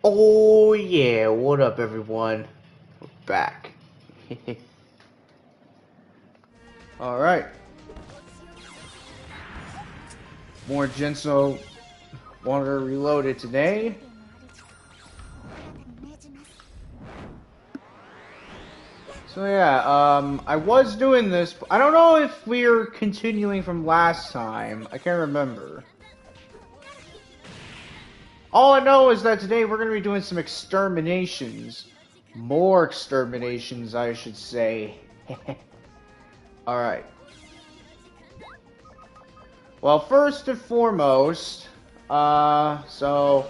Oh yeah, what up everyone? We're back. Alright. More Genso Wanderer Reloaded today. So yeah, I was doing this. I don't know if we're continuing from last time. I can't remember. All I know is that today we're going to be doing some exterminations. More exterminations, I should say. Alright. Well, first and foremost, so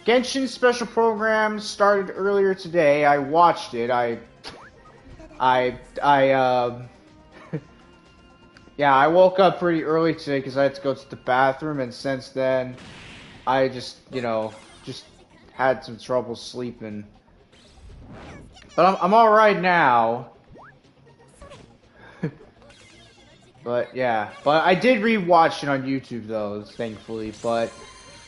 Genshin Special Program started earlier today. I watched it. Yeah, I woke up pretty early today because I had to go to the bathroom, and since then, I just, just had some trouble sleeping. But I'm all right now. But yeah, but I did rewatch it on YouTube though, thankfully. But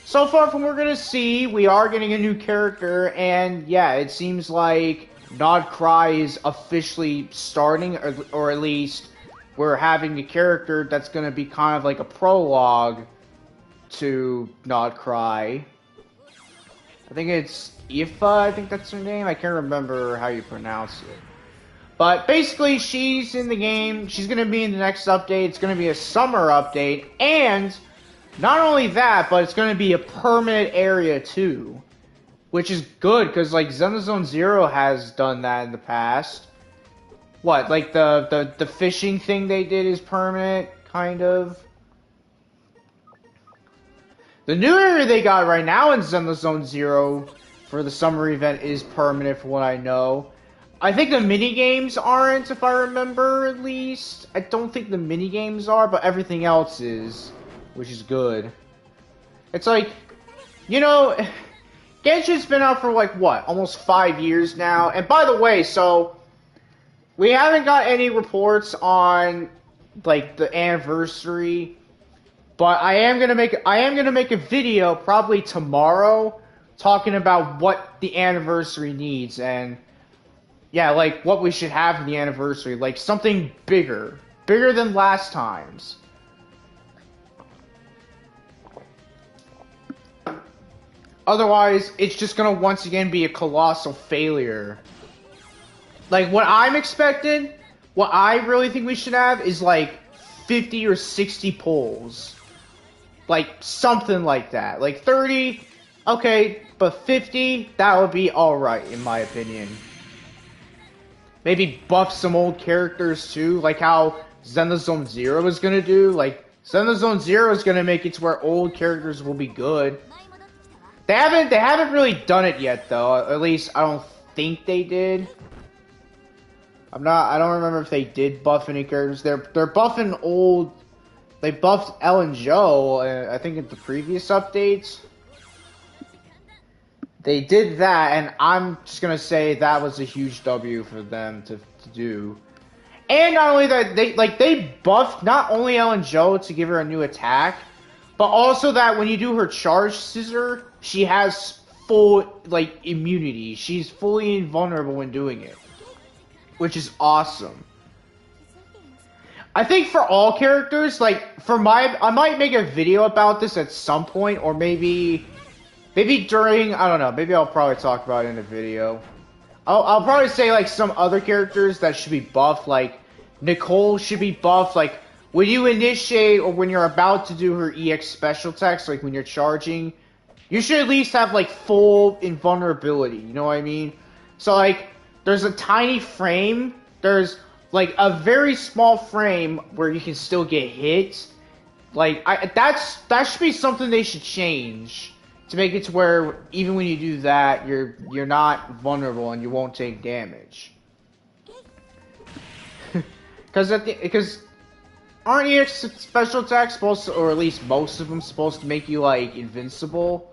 so far from what we're gonna see, we are getting a new character, and yeah, it seems like Nod Cry is officially starting, or at least we're having a character that's gonna be kind of like a prologue to Nod Cry. I think it's Ifa, I think that's her name. I can't remember how you pronounce it. But basically, she's in the game. She's going to be in the next update. It's going to be a summer update. And not only that, but it's going to be a permanent area too. Which is good, because like Xenozone Zero has done that in the past. What, like the fishing thing they did is permanent, kind of. The new area they got right now in Xenozone Zero for the summer event is permanent, from what I know. I think the minigames aren't, if I remember, at least. I don't think the minigames are, but everything else is, which is good. It's like, Genshin's been out for like, what, almost 5 years now? And by the way, so, we haven't got any reports on, like, the anniversary, but I am gonna make a video, probably tomorrow, talking about what the anniversary needs, and yeah, like, what we should have for the anniversary. Like, something bigger. Bigger than last time's. Otherwise, it's just gonna once again be a colossal failure. Like, what I'm expecting, what I really think we should have is, like, 50 or 60 polls. Like, something like that. Like, 30, okay, but 50, that would be alright, in my opinion. Maybe buff some old characters too, like how Xenozone Zero is gonna do. Like, Xenozone Zero is gonna make it to where old characters will be good. They haven't really done it yet though. At least I don't think they did. I don't remember if they did buff any characters. They're buffing old. They buffed Elle and Joe, I think in the previous updates. They did that, and I'm just gonna say that was a huge W for them to do. And not only that, they buffed not only Ellen Joe to give her a new attack, but also that when you do her charge scissor, she has full like immunity. She's fully invulnerable when doing it, which is awesome. I think for all characters, like I might make a video about this at some point, or maybe during, I don't know, maybe I'll probably talk about it in a video. I'll probably say, like, some other characters that should be buffed, like, Nicole should be buffed, like, when you initiate or when you're about to do her EX special text, like, when you're charging, you should at least have, like, full invulnerability, you know what I mean? So, like, there's a tiny frame, there's, like, a very small frame where you can still get hit. Like, that should be something they should change. To make it to where even when you do that, you're not vulnerable and you won't take damage. Because aren't EX special attacks supposed to, or at least most of them, supposed to make you like invincible?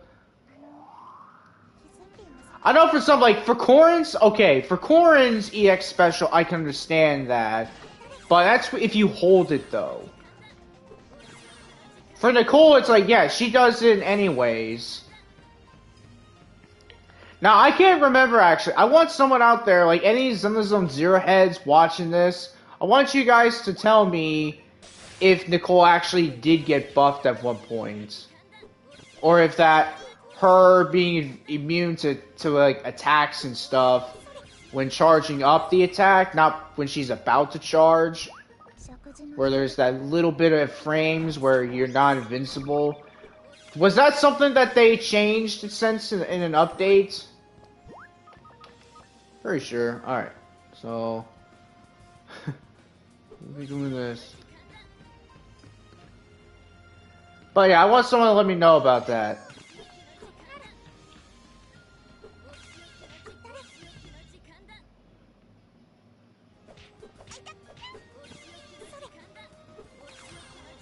I know for some, like for Corrin's, okay, for Corrin's EX special, I can understand that, but that's if you hold it though. For Nicole, it's like, yeah, she does it anyways. Now, I can't remember, actually. I want someone out there, like any Zenless Zero heads watching this, I want you guys to tell me if Nicole actually did get buffed at one point. Or if that, her being immune to like, attacks and stuff when charging up the attack, not when she's about to charge, where there's that little bit of frames where you're not invincible. Was that something that they changed since in an update? Pretty sure. Alright. So we'll be doing this. But yeah, I want someone to let me know about that.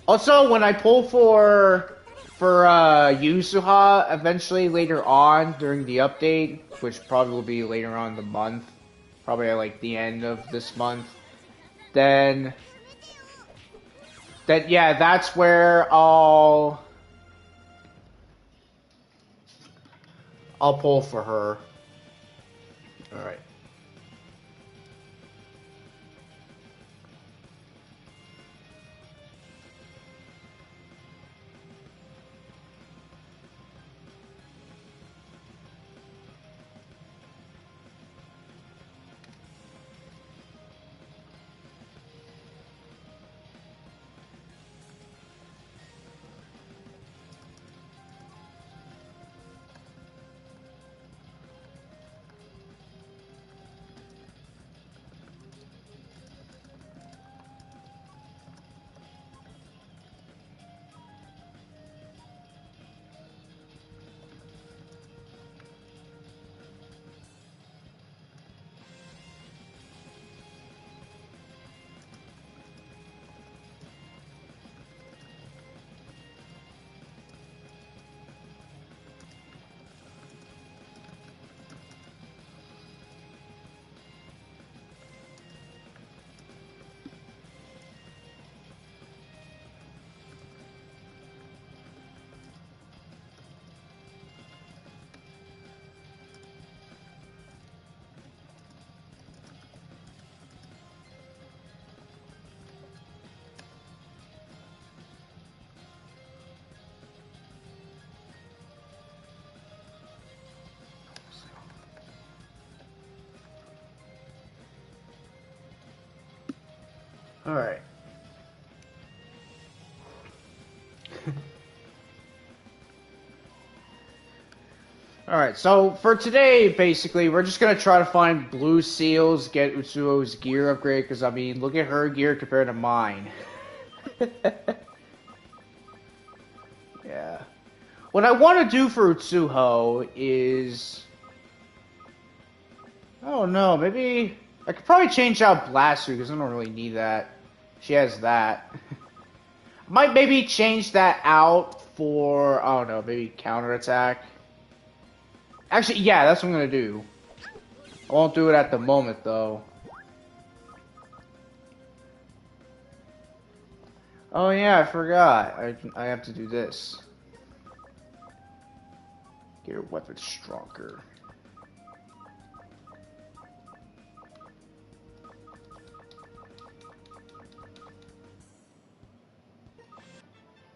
Also, when I pull for Yusuha eventually later on during the update, which probably will be later on in the month, probably at like the end of this month, then yeah, that's where I'll pull for her. All right. All right. Alright, so for today, basically, we're just gonna try to find blue seals, get Utsuo's gear upgrade, because, I mean, look at her gear compared to mine. Yeah. What I want to do for Utsuho is... I don't know, maybe... I could probably change out Blaster, because I don't really need that. She has that. Might maybe change that out for, I don't know, maybe counterattack. Actually, yeah, that's what I'm gonna do. I won't do it at the moment, though. Oh yeah, I forgot. I have to do this. Get your weapon stronger.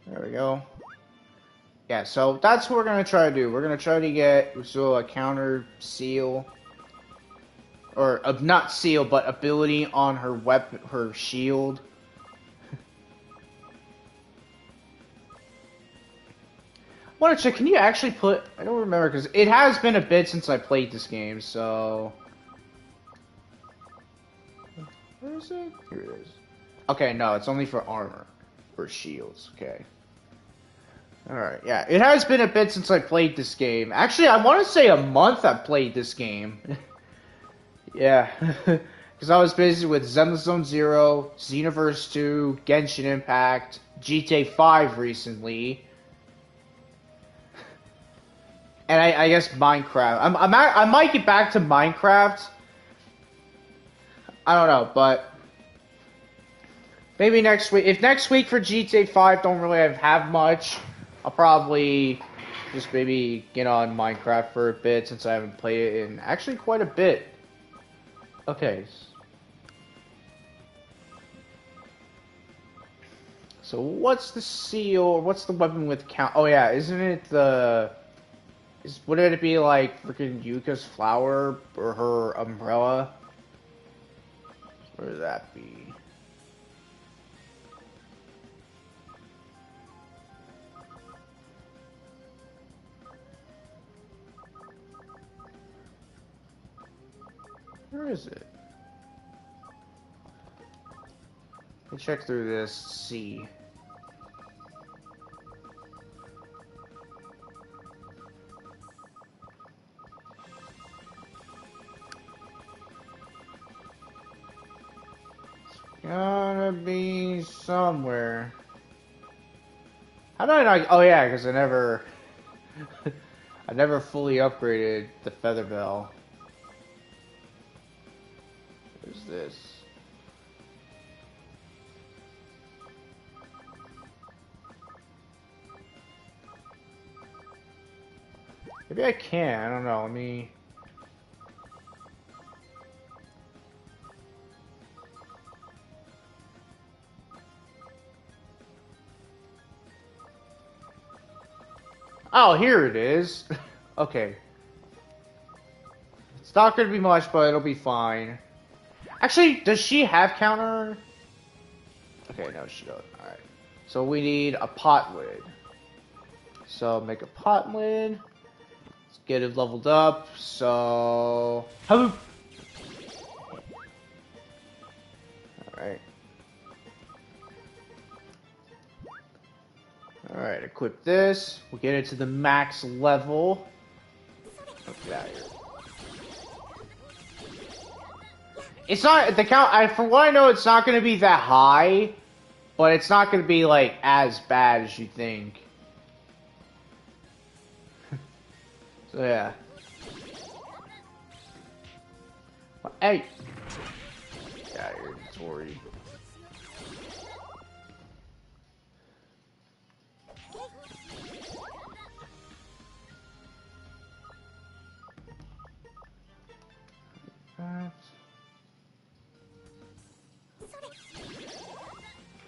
There we go. Yeah, so that's what we're gonna try to do. We're gonna try to get Usuo a counter seal, or not seal, but ability on her weapon, her shield. I want to check. Can you actually put? I don't remember because it has been a bit since I played this game. So where is it? Here it is. Okay, no, it's only for armor, for shields. Okay. Alright, yeah. It has been a bit since I played this game. Actually, I want to say a month I played this game. Yeah. Because I was busy with Zenless Zero, Xenoverse 2, Genshin Impact, GTA 5 recently. And I guess Minecraft. I might get back to Minecraft. I don't know, but... maybe next week. If next week for GTA 5 don't really have much... I'll probably just maybe get on Minecraft for a bit since I haven't played it in actually quite a bit. Okay. So what's the seal? What's the weapon with count? Oh yeah, isn't it the? Wouldn't it be like freaking Yuka's flower or her umbrella? Where would that be? Where is it? Let me check through this, see. It's gotta be somewhere. How did I not? Oh yeah, because I never, I never fully upgraded the feather bell. Where's this? Maybe I can. I don't know. Let me. Oh, here it is. Okay. It's not gonna be much, but it'll be fine. Actually, does she have counter? Okay, no, she doesn't. Alright. So we need a pot lid. So make a pot lid. Let's get it leveled up. So. Hello! Alright. Alright, equip this. We'll get it to the max level. Get out of here. It's not the count. From what I know, it's not going to be that high, but it's not going to be like as bad as you think. So yeah. Hey, get out of here, Tori.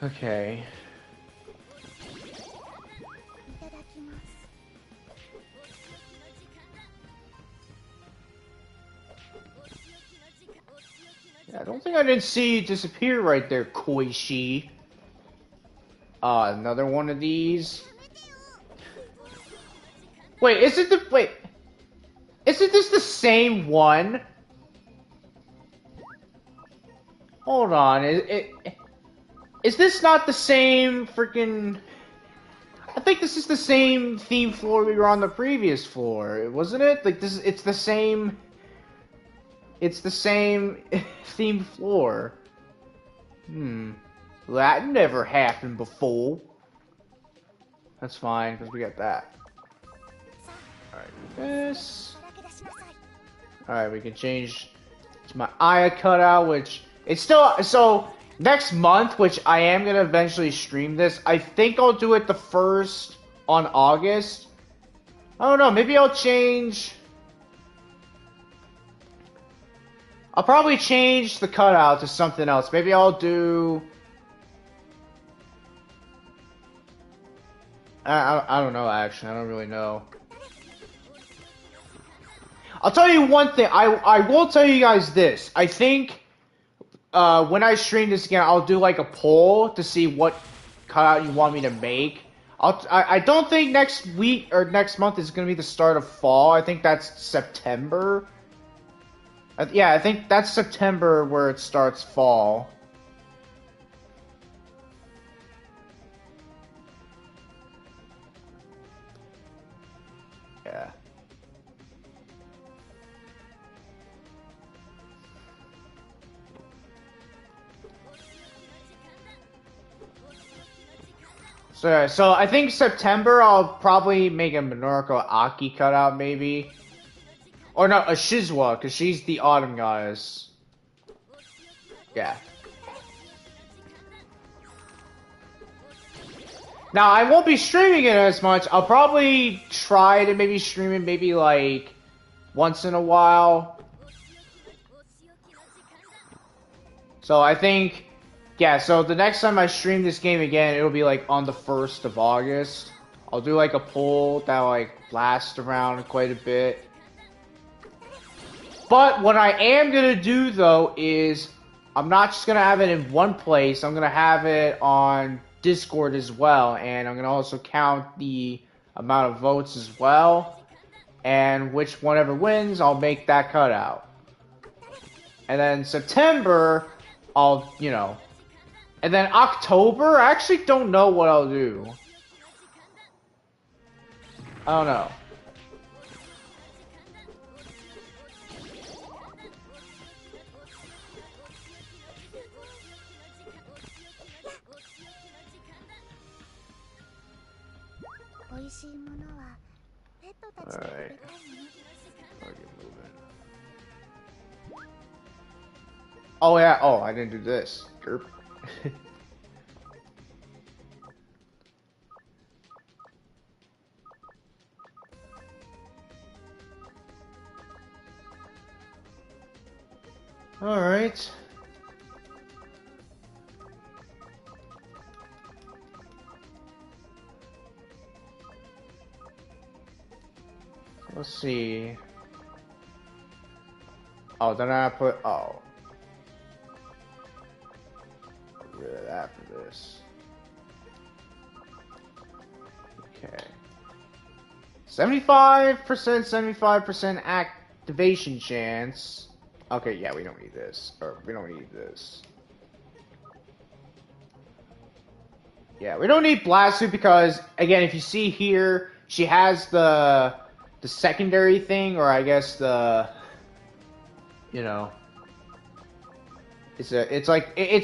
Okay. Yeah, I don't think I didn't see you disappear right there, Koishi. Another one of these. Wait, isn't this the same one? Hold on, is this not the same freaking? I think this is the same theme floor we were on the previous floor, wasn't it? Like this, it's the same. It's the same theme floor. That never happened before. That's fine because we got that. All right, this. All right, we can change to my Aya cutout, which it's still so. Next month, which I am going to eventually stream this, I think I'll do it the 1st on August. I don't know, maybe I'll change... I'll probably change the cutout to something else. Maybe I'll do... I don't know, actually. I don't really know. I'll tell you one thing. I will tell you guys this. I think... when I stream this again, I'll do like a poll to see what cutout you want me to make. I don't think next week or next month is going to be the start of fall. I think that's September. Yeah, I think that's September where it starts fall. Yeah. So I think September I'll probably make a Minoriko Aki cutout maybe. Or no, a Shizwa, because she's the autumn goddess. Yeah. Now, I won't be streaming it as much. I'll probably try to maybe stream it maybe like once in a while. So I think, yeah, so the next time I stream this game again, it'll be like on the 1st of August. I'll do like a poll that like lasts around quite a bit. But what I am gonna do though is I'm not just gonna have it in one place, I'm gonna have it on Discord as well, and I'm gonna also count the amount of votes as well. And which whatever wins, I'll make that cutout. And then September, I'll, you know. And then October, I actually don't know what I'll do. I don't know. Alright. Oh yeah, oh, I didn't do this. Derp. Alright. Let's see. Oh, then I put, oh. Get rid of that for this. Okay. 75% activation chance. Okay, yeah, we don't need this. Or, we don't need this. Yeah, we don't need Blast Suit because, again, if you see here, she has the secondary thing, or I guess the, you know, it's like a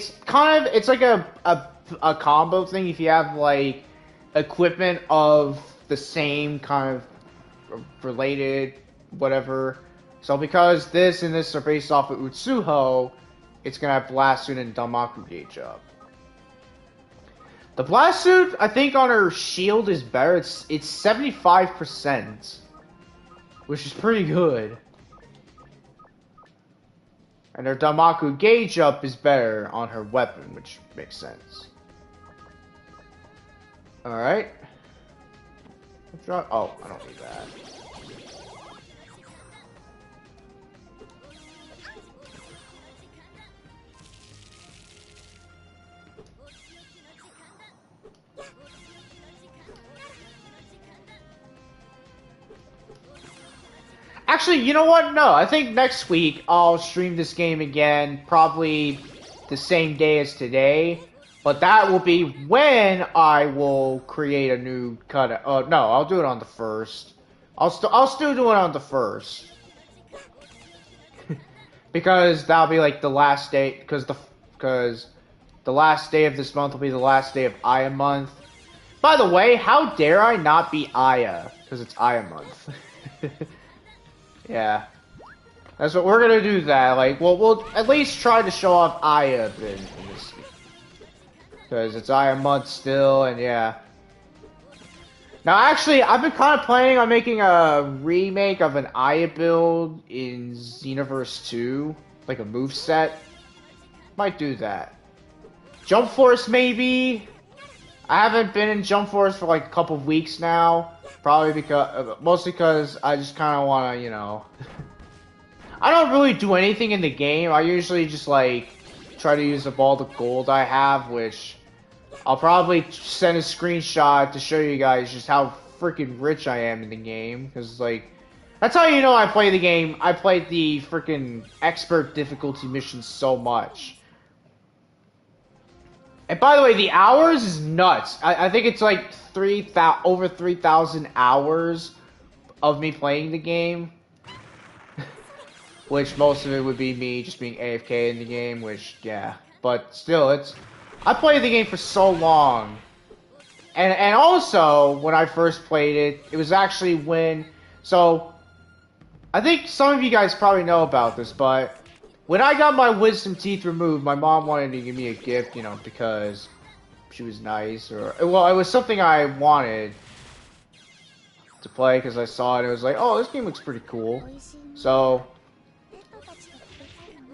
combo thing if you have like equipment of the same kind of related whatever. So because this and this are based off of Utsuho, it's gonna have Blast Suit and Danmaku gauge up. The Blast Suit, I think, on her shield is better. It's 75%. Which is pretty good. And her Danmaku gauge up is better on her weapon, which makes sense. Alright. Oh, I don't need that. Actually, you know what? No, I think next week I'll stream this game again, probably the same day as today. But that will be when I will create a new cut. Oh no, I'll do it on the 1st. I'll still do it on the 1st. Because that'll be like the last day. Because the last day of this month will be the last day of Aya month. By the way, how dare I not be Aya? Because it's Aya month. Yeah, that's what we're gonna do. That like, well, we'll at least try to show off Aya in this, because it's Aya month still, and yeah. Now, actually, I've been kind of planning on making a remake of an Aya build in Xenoverse 2, like a moveset. Might do that. Jump Force, maybe. I haven't been in Jump Force for like a couple of weeks now. Probably because, mostly because I just kind of want to, you know. I don't really do anything in the game. I usually just like try to use up all the gold I have, which I'll probably send a screenshot to show you guys just how freaking rich I am in the game. Because like, that's how you know I play the game. I played the freaking expert difficulty missions so much. And by the way, the hours is nuts. I think it's like over 3,000 hours of me playing the game. Which most of it would be me just being AFK in the game, which, yeah. But still, I played the game for so long. And also, when I first played it, it was actually when... So, I think some of you guys probably know about this, but... When I got my wisdom teeth removed, my mom wanted to give me a gift, you know, because she was nice, or well, it was something I wanted to play because I saw it. It was like, oh, this game looks pretty cool. So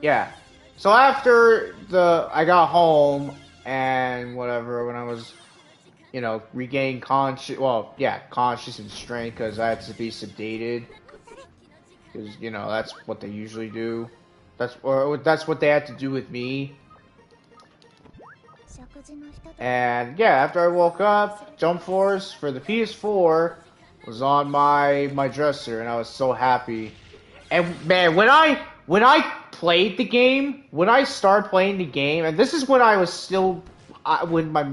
yeah. So after I got home and whatever, when I was, you know, regaining conscious, well, yeah, conscious and strength because I had to be sedated. Because, you know, that's what they usually do. That's what they had to do with me. And yeah, after I woke up, Jump Force for the PS4 was on my dresser, and I was so happy. And man, when I played the game, when I started playing the game, and this is when I was still, when my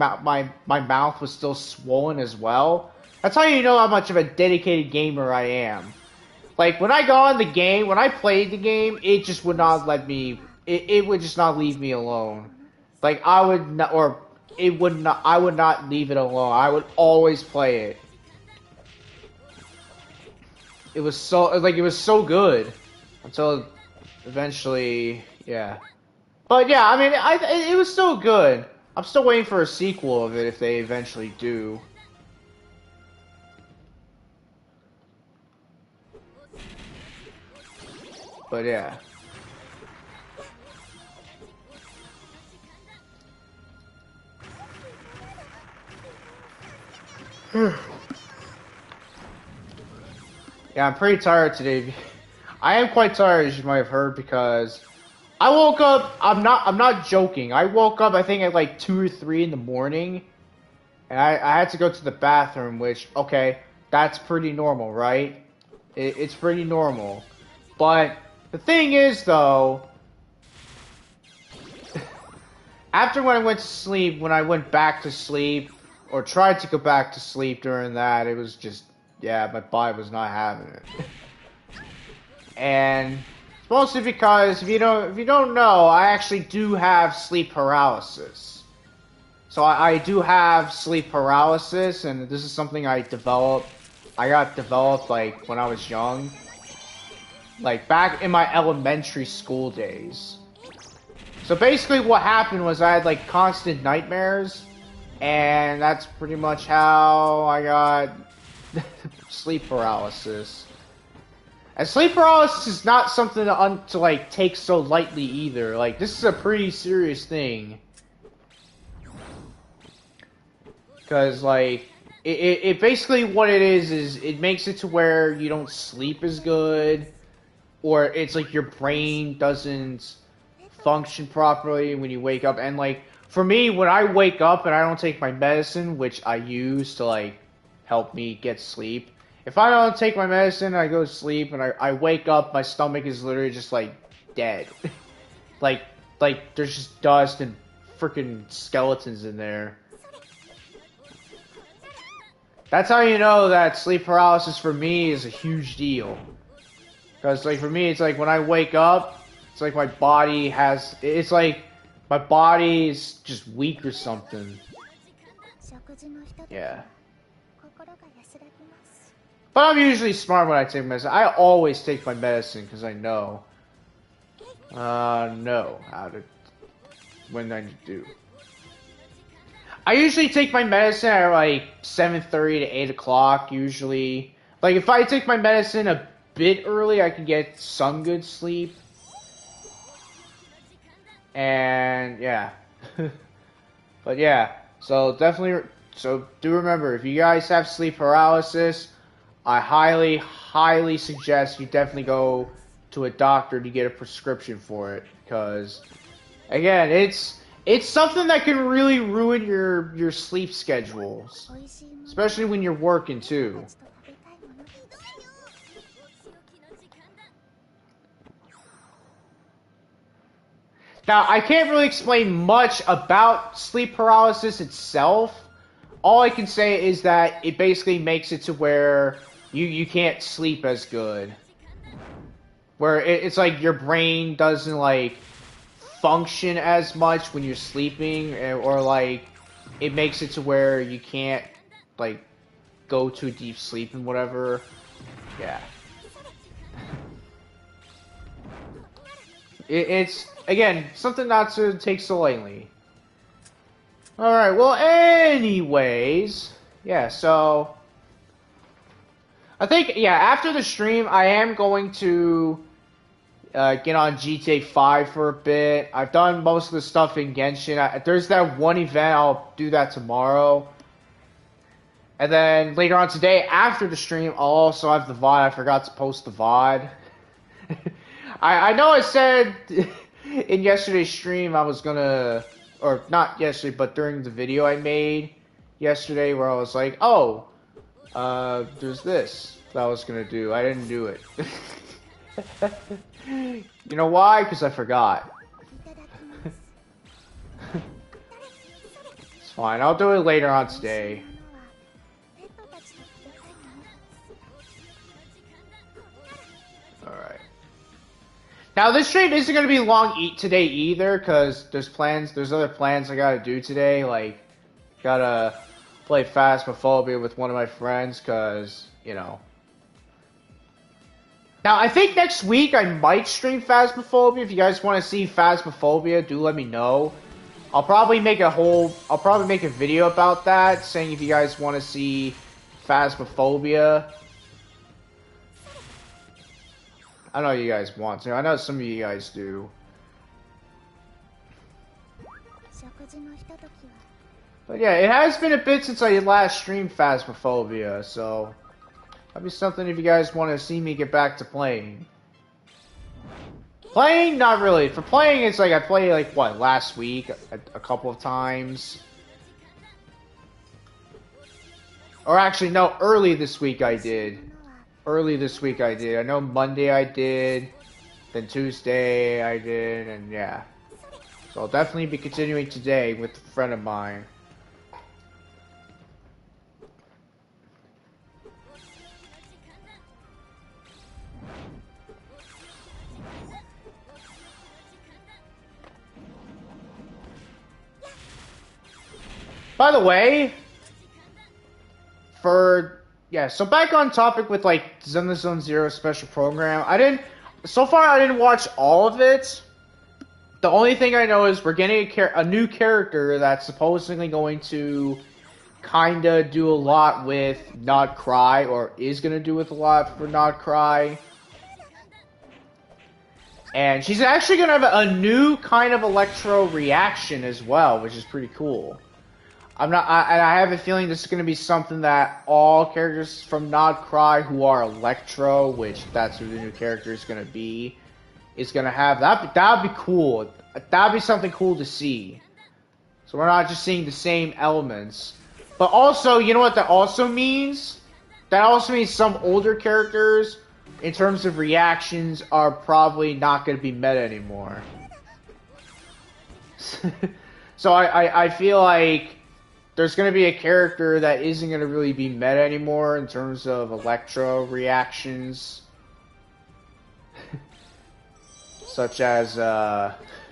mouth was still swollen as well. That's how you know how much of a dedicated gamer I am. Like, when I got on the game, when I played the game, it just would not let me, it would just not leave me alone. Like, I would not, or it would not, I would not leave it alone. I would always play it. It was so, like, it was so good. Until, eventually, yeah. But yeah, I mean, it was still good. I'm still waiting for a sequel of it if they eventually do. But yeah. Yeah, I'm pretty tired today. I am quite tired, as you might have heard, because I woke up. I'm not joking. I woke up, I think, at like 2 or 3 in the morning, and I had to go to the bathroom. Which, okay, that's pretty normal, right? It's pretty normal. But the thing is, though, after when I went to sleep, when I went back to sleep, or tried to go back to sleep during that, it was just, yeah, my body was not having it. And it's mostly because if you don't know, I actually do have sleep paralysis. So I do have sleep paralysis, and this is something I developed. I got developed like when I was young, like back in my elementary school days. So basically, what happened was I had like constant nightmares, and that's pretty much how I got sleep paralysis. And sleep paralysis is not something to like take so lightly either. Like, this is a pretty serious thing. Because like it basically what it is it makes it to where you don't sleep as good, or it's like your brain doesn't function properly when you wake up. And like for me, when I wake up and I don't take my medicine, which I use to like help me get sleep. If I don't take my medicine, I go to sleep, and I wake up, my stomach is literally just, like, dead. like, there's just dust and freaking skeletons in there. That's how you know that sleep paralysis for me is a huge deal. Because, like, for me, it's like when I wake up, it's like my body has... It's like my body is just weak or something. Yeah. But I'm usually smart when I take medicine. I always take my medicine because I know how to, when I need to do. I usually take my medicine at like 7:30 to 8 o'clock usually. Like if I take my medicine a bit early, I can get some good sleep. And yeah. But yeah, so definitely, so do remember, if you guys have sleep paralysis, I highly, highly suggest you definitely go to a doctor to get a prescription for it, because, again, it's something that can really ruin your sleep schedules, especially when you're working too. Now, I can't really explain much about sleep paralysis itself. All I can say is that it basically makes it to where you can't sleep as good. Where it's like your brain doesn't like function as much when you're sleeping, or like it makes it to where you can't like go to deep sleep and whatever. Yeah. It's again something not to take so lightly. Alright, well, anyways, yeah, so I think, yeah, after the stream, I am going to get on GTA 5 for a bit. I've done most of the stuff in Genshin. There's that one event, I'll do that tomorrow. And then later on today, after the stream, I'll also have the VOD. I forgot to post the VOD. I know I said in yesterday's stream I was gonna, or not yesterday, but during the video I made yesterday where I was like, oh, there's this that I was gonna do. I didn't do it. You know why? Because I forgot. It's fine. I'll do it later on today. Alright. Now this stream isn't gonna be long today either, because there's other plans I gotta do today, like gotta play Phasmophobia with one of my friends, because, you know. Now I think next week I might stream Phasmophobia. If you guys want to see Phasmophobia, do let me know. I'll probably make a video about that, saying if you guys want to see Phasmophobia. I know you guys want to. I know some of you guys do. But yeah, it has been a bit since I last streamed Phasmophobia, so that'd be something if you guys want to see me get back to playing. Playing, not really. For playing, it's like I played like what, last week a couple of times. Or actually, no, early this week I did. I know Monday I did, then Tuesday I did, and yeah. So I'll definitely be continuing today with a friend of mine. By the way, so back on topic with like Zenless Zone Zero special program. So far I didn't watch all of it. The only thing I know is we're getting a new character that's supposedly going to kinda do a lot with Not Cry, or is gonna do with a lot for Not Cry. And she's actually gonna have a new kind of electro reaction as well, which is pretty cool. I have a feeling this is going to be something that all characters from Not Cry who are Electro, which that's who the new character is going to be, is going to have. That'd be cool. That'd be something cool to see. So we're not just seeing the same elements. But also, you know what that also means? That also means some older characters, in terms of reactions, are probably not going to be meta anymore. So I feel like there's going to be a character that isn't going to really be meta anymore in terms of Electro reactions. Such as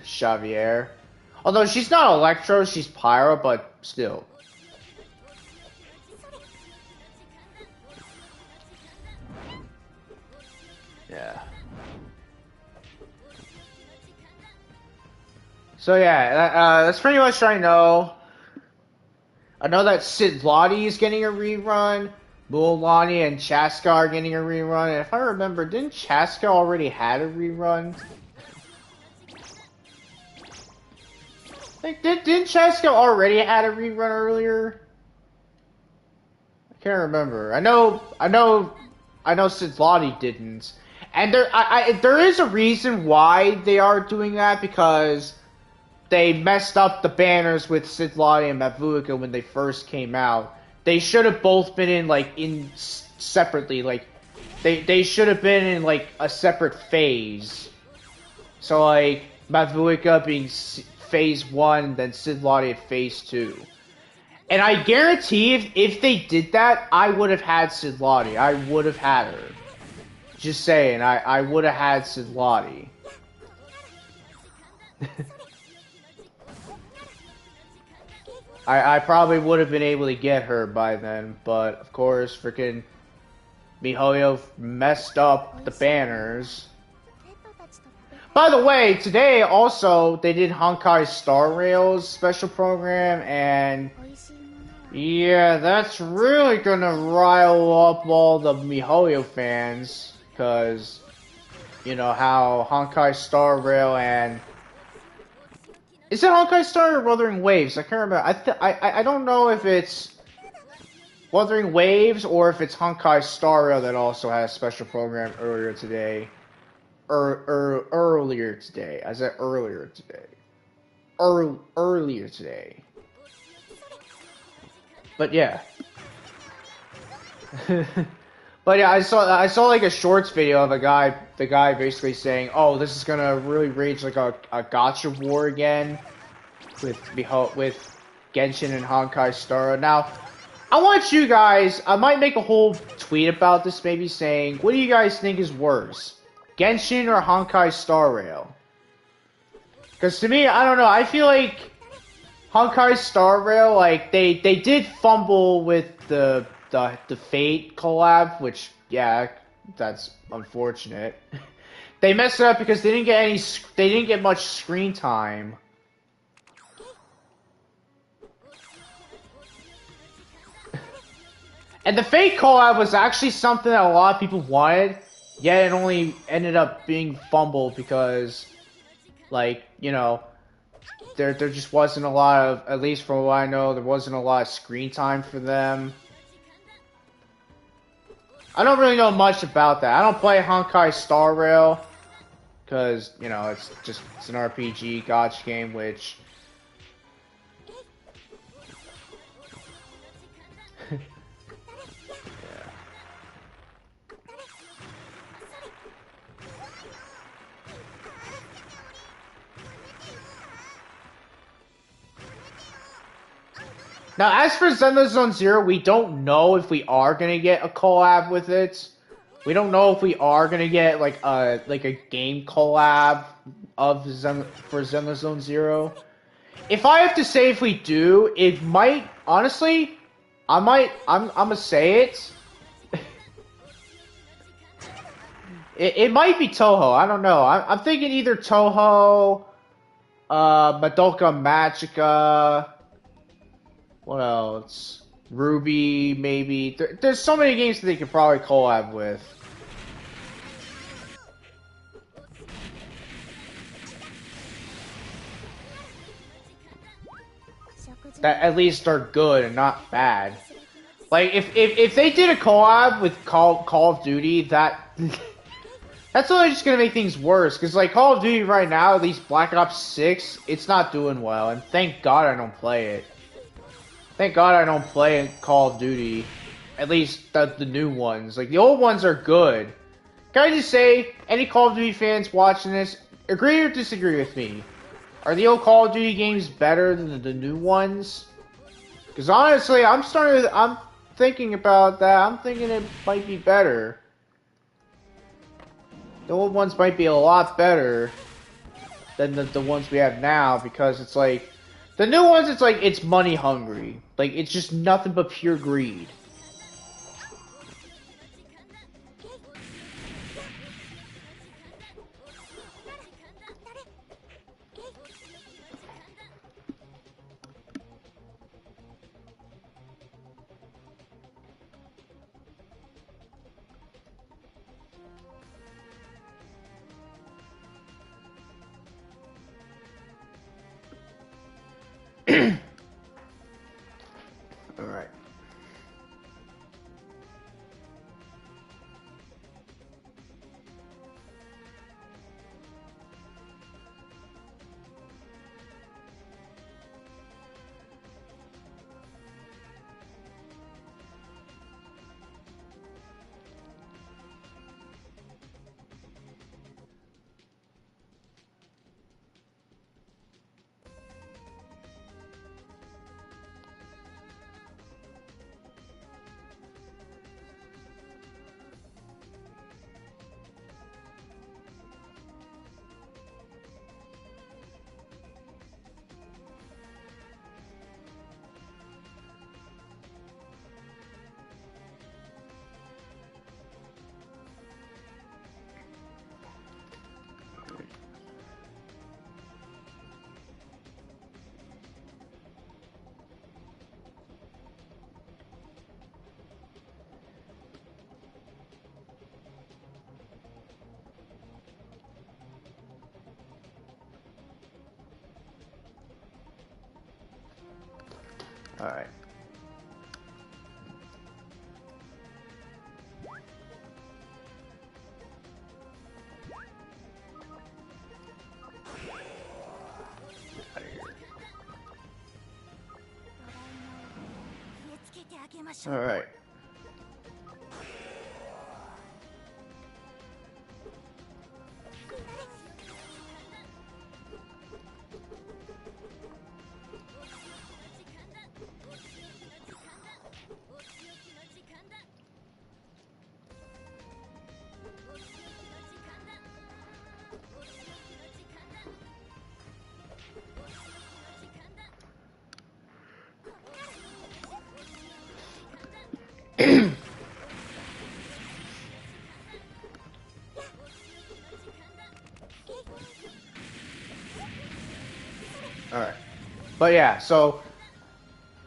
Xavier. Although she's not Electro, she's Pyro, but still. Yeah. So yeah, that's pretty much what I know. I know that Sid Lottie is getting a rerun. Mualani and Chaska are getting a rerun. And if I remember, didn't Chaska already had a rerun? Didn't Chaska already had a rerun earlier? I can't remember. I know Sid Lottie didn't. And there is a reason why they are doing that, because they messed up the banners with Sid Lottie and Mavuika when they first came out. They should have both been in separately, like they should have been in like a separate phase. So like Mavuika being phase 1, then Sid Lottie at phase 2. And I guarantee if they did that, I would have had Sid Lottie. I would have had her. Just saying, I would have had Sid Lottie. I probably would have been able to get her by then, but of course, freaking MiHoYo messed up the banners. By the way, today also they did Honkai Star Rail's special program, and yeah, that's really gonna rile up all the MiHoYo fans, because you know how Honkai Star Rail and is it Honkai Star or Wuthering Waves? I can't remember. I don't know if it's Wuthering Waves or if it's Honkai Star Rail that also had a special program earlier today. Earlier today. I said earlier today. Earlier today. But yeah. But yeah, I saw like a shorts video of the guy basically saying, "Oh, this is gonna really rage like a gacha war again with Genshin and Honkai Star." Now, I want you guys. I might make a whole tweet about this, maybe saying, "What do you guys think is worse, Genshin or Honkai Star Rail?" Because to me, I don't know. I feel like Honkai Star Rail, like they did fumble with the Fate collab, which yeah, that's unfortunate. They messed it up because they didn't get much screen time. And the Fate collab was actually something that a lot of people wanted, yet it only ended up being fumbled because, like, you know, there just wasn't a lot of, at least from what I know, there wasn't a lot of screen time for them. I don't really know much about that. I don't play Honkai Star Rail because, you know, it's an RPG gacha game, which Now, as for Zenless Zone Zero, we don't know if we are gonna get a collab with it. We don't know if we are gonna get like a game collab of for Zenless Zone Zero. If I have to say, if we do, it might honestly, I'm gonna say it. It might be Touhou. I don't know. I'm thinking either Touhou, Madoka Magica. What else? Ruby, maybe. There's so many games that they could probably collab with. That at least are good and not bad. Like, if they did a collab with Call of Duty, that's only just gonna make things worse. Because, like, Call of Duty right now, at least Black Ops 6, it's not doing well. And thank God I don't play it. Thank God I don't play Call of Duty. At least the new ones. Like, the old ones are good. Can I just say, any Call of Duty fans watching this, agree or disagree with me? Are the old Call of Duty games better than the new ones? Because honestly, I'm thinking about that. I'm thinking it might be better. The old ones might be a lot better than the ones we have now, because it's like, the new ones, it's like, it's money hungry. Like, it's just nothing but pure greed. Alright. Alright. Alright. Alright. But yeah, so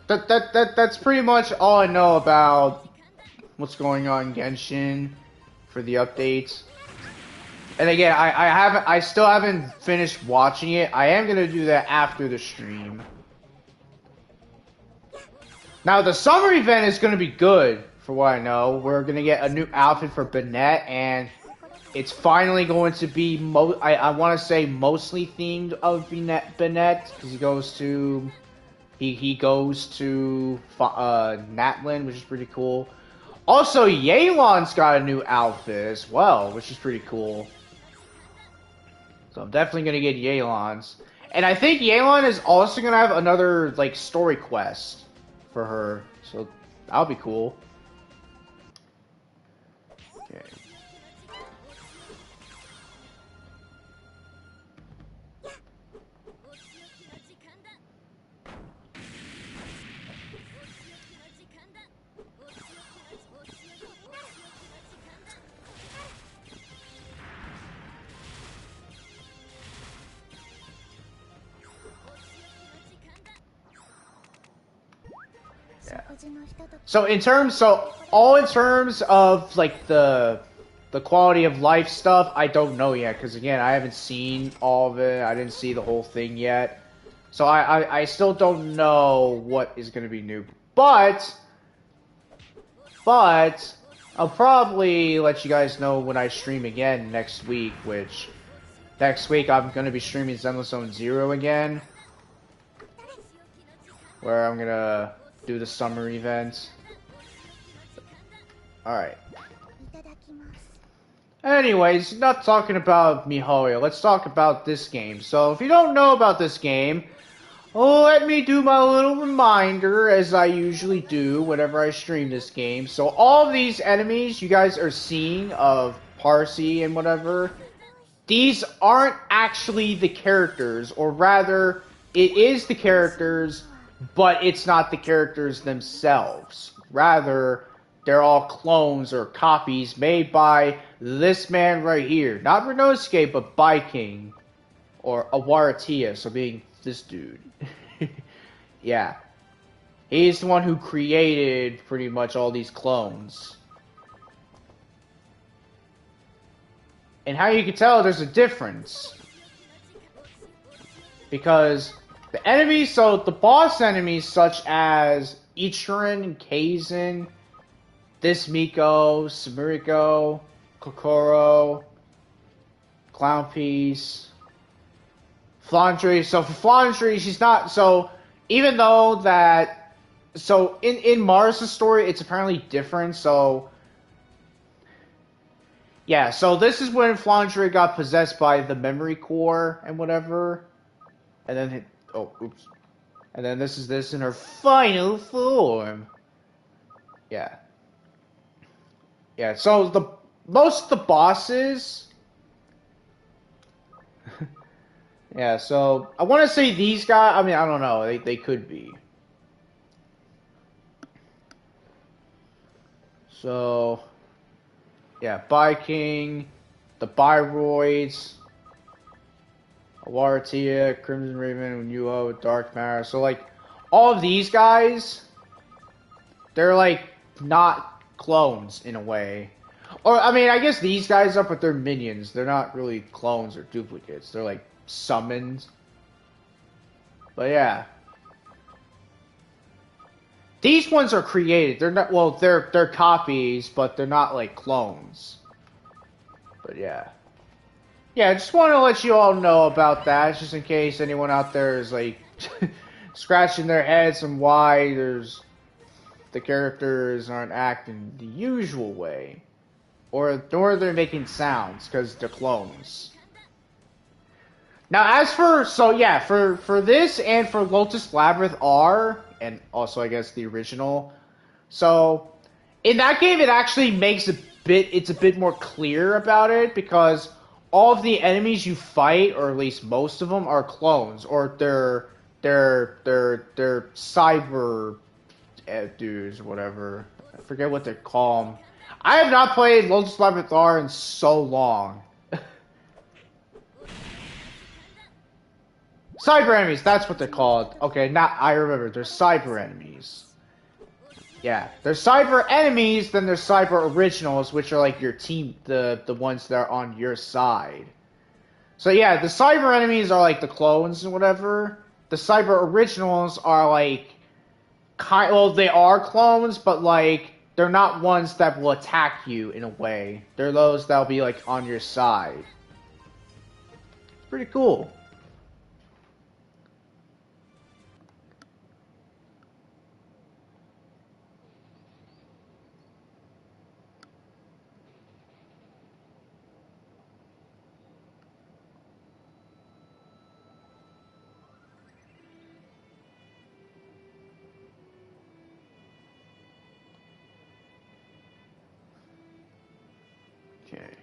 that's pretty much all I know about what's going on in Genshin for the updates. And again, I still haven't finished watching it. I am gonna do that after the stream. Now the summer event is gonna be good, for what I know. We're gonna get a new outfit for Bennett, and it's finally going to be I want to say mostly themed of Bennett, because he goes to Natlan, which is pretty cool. Also, Yelan's got a new outfit as well, which is pretty cool. So I'm definitely gonna get Yelan's, and I think Yelan is also gonna have another like story quest for her, so that'll be cool. Okay. So in terms of like the quality of life stuff, I don't know yet, because again, I haven't seen all of it. I didn't see the whole thing yet, so I still don't know what is going to be new. But I'll probably let you guys know when I stream again next week. Which next week I'm going to be streaming Zenless Zone Zero again, where I'm gonna do the summer event. Alright. Anyways, not talking about MiHoYo, let's talk about this game. So, if you don't know about this game, let me do my little reminder, as I usually do whenever I stream this game. So, all of these enemies you guys are seeing of Parsi and whatever, these aren't actually the characters, or rather, it is the characters, but it's not the characters themselves. Rather, they're all clones or copies made by this man right here. Not Renosuke, but Baiking. Or Awaratia, so being this dude. Yeah. He's the one who created pretty much all these clones. And how you can tell there's a difference. Because the enemies, so the boss enemies such as Ichirin and Kaizen, this Miko, Samuriko, Kokoro, Clown Piece, Flandre. So for Flandre, she's not, so even though that, so in Mars' story, it's apparently different, so yeah, so this is when Flandre got possessed by the memory core and whatever, and then, oh, oops. And then this is this in her final form. Yeah. Yeah, so most of the bosses... yeah, so I want to say these guys, I mean, I don't know, they could be. So, yeah, Baiking, the Byroids, Awaratia, Crimson Raven, Unuo, Dark Matter. So, like, all of these guys, they're, like, not clones in a way. Or, I mean, I guess these guys are, but they're minions. They're not really clones or duplicates. They're, like, summons. But, yeah. These ones are created. They're not, well, they're copies, but they're not like clones. But yeah. Yeah, I just want to let you all know about that, just in case anyone out there is like scratching their heads on why the characters aren't acting the usual way. Or they're making sounds, because they're clones. Now, as for, so yeah, for this and for Lotus Labyrinth R, and also I guess the original, so in that game it actually makes it's a bit more clear about it, because all of the enemies you fight, or at least most of them, are clones, or they're cyber dudes, or whatever. I forget what they call them. I have not played Lotus Labyrinth R in so long. Cyber enemies, that's what they're called. Okay, I remember. They're cyber enemies. Yeah, there's cyber enemies, then there's cyber originals, which are like your team, the ones that are on your side. So yeah, the cyber enemies are like the clones and whatever. The cyber originals are like, well, they are clones, but like, they're not ones that will attack you in a way. They're those that'll be like on your side. It's pretty cool. Okay.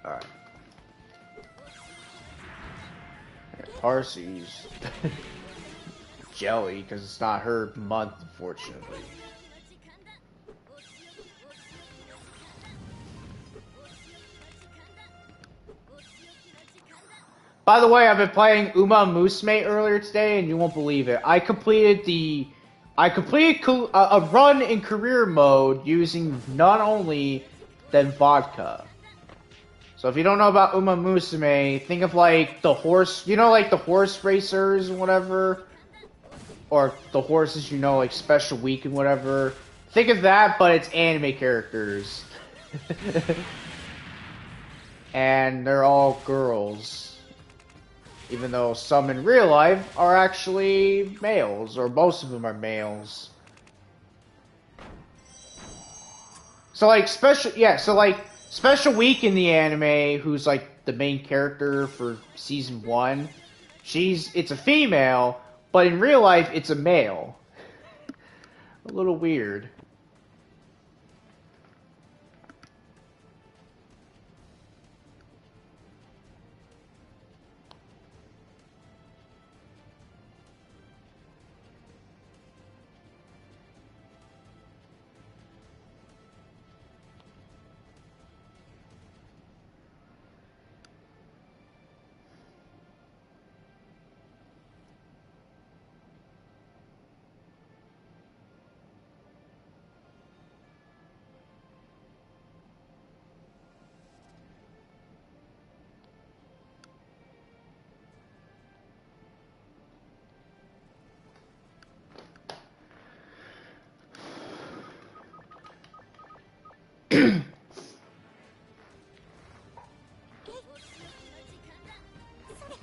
Alright. Parsi's jelly, because it's not her month, unfortunately. By the way, I've been playing Uma Musume earlier today, and you won't believe it. I completed a run in career mode using none only than vodka. So if you don't know about Uma Musume, think of like the horse, you know, like the horse racers and whatever, or the horses, you know, like Special Week and whatever. Think of that, but it's anime characters. And they're all girls. Even though some in real life are actually males, or most of them are males. So like Special Week in the anime, who's like the main character for season 1, it's a female, but in real life it's a male. A little weird.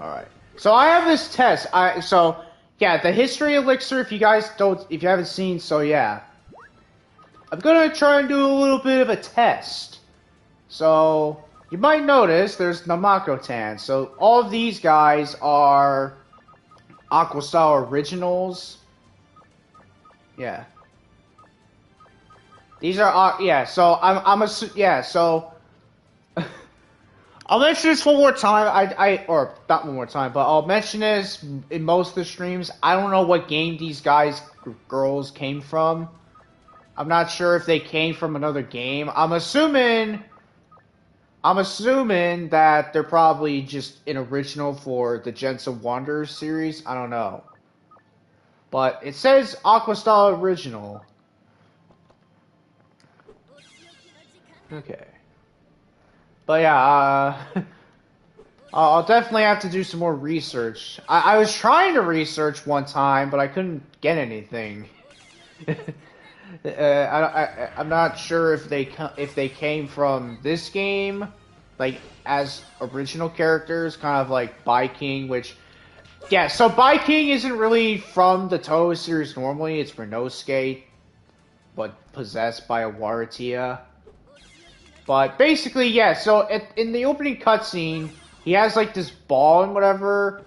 Alright. So I have this test. Yeah, the history elixir, if you haven't seen, so yeah. I'm gonna try and do a little bit of a test. So, you might notice there's Namako-tan. So, all of these guys are Aquastar originals. Yeah. These are yeah. So yeah. So I'll mention this one more time. Or not one more time, but I'll mention this in most of the streams. I don't know what game these guys girls came from. I'm not sure if they came from another game. I'm assuming that they're probably just an original for the Genso Wanderer series. I don't know. But it says Aqua Style Original. Okay. But yeah, I'll definitely have to do some more research. I was trying to research one time, but I couldn't get anything. I'm not sure if they came from this game, like as original characters, kind of like King, which yeah. So King isn't really from the Touhou series normally. It's Renosuke, but possessed by a Waratia. But basically, yeah. So in the opening cutscene, he has like this ball and whatever,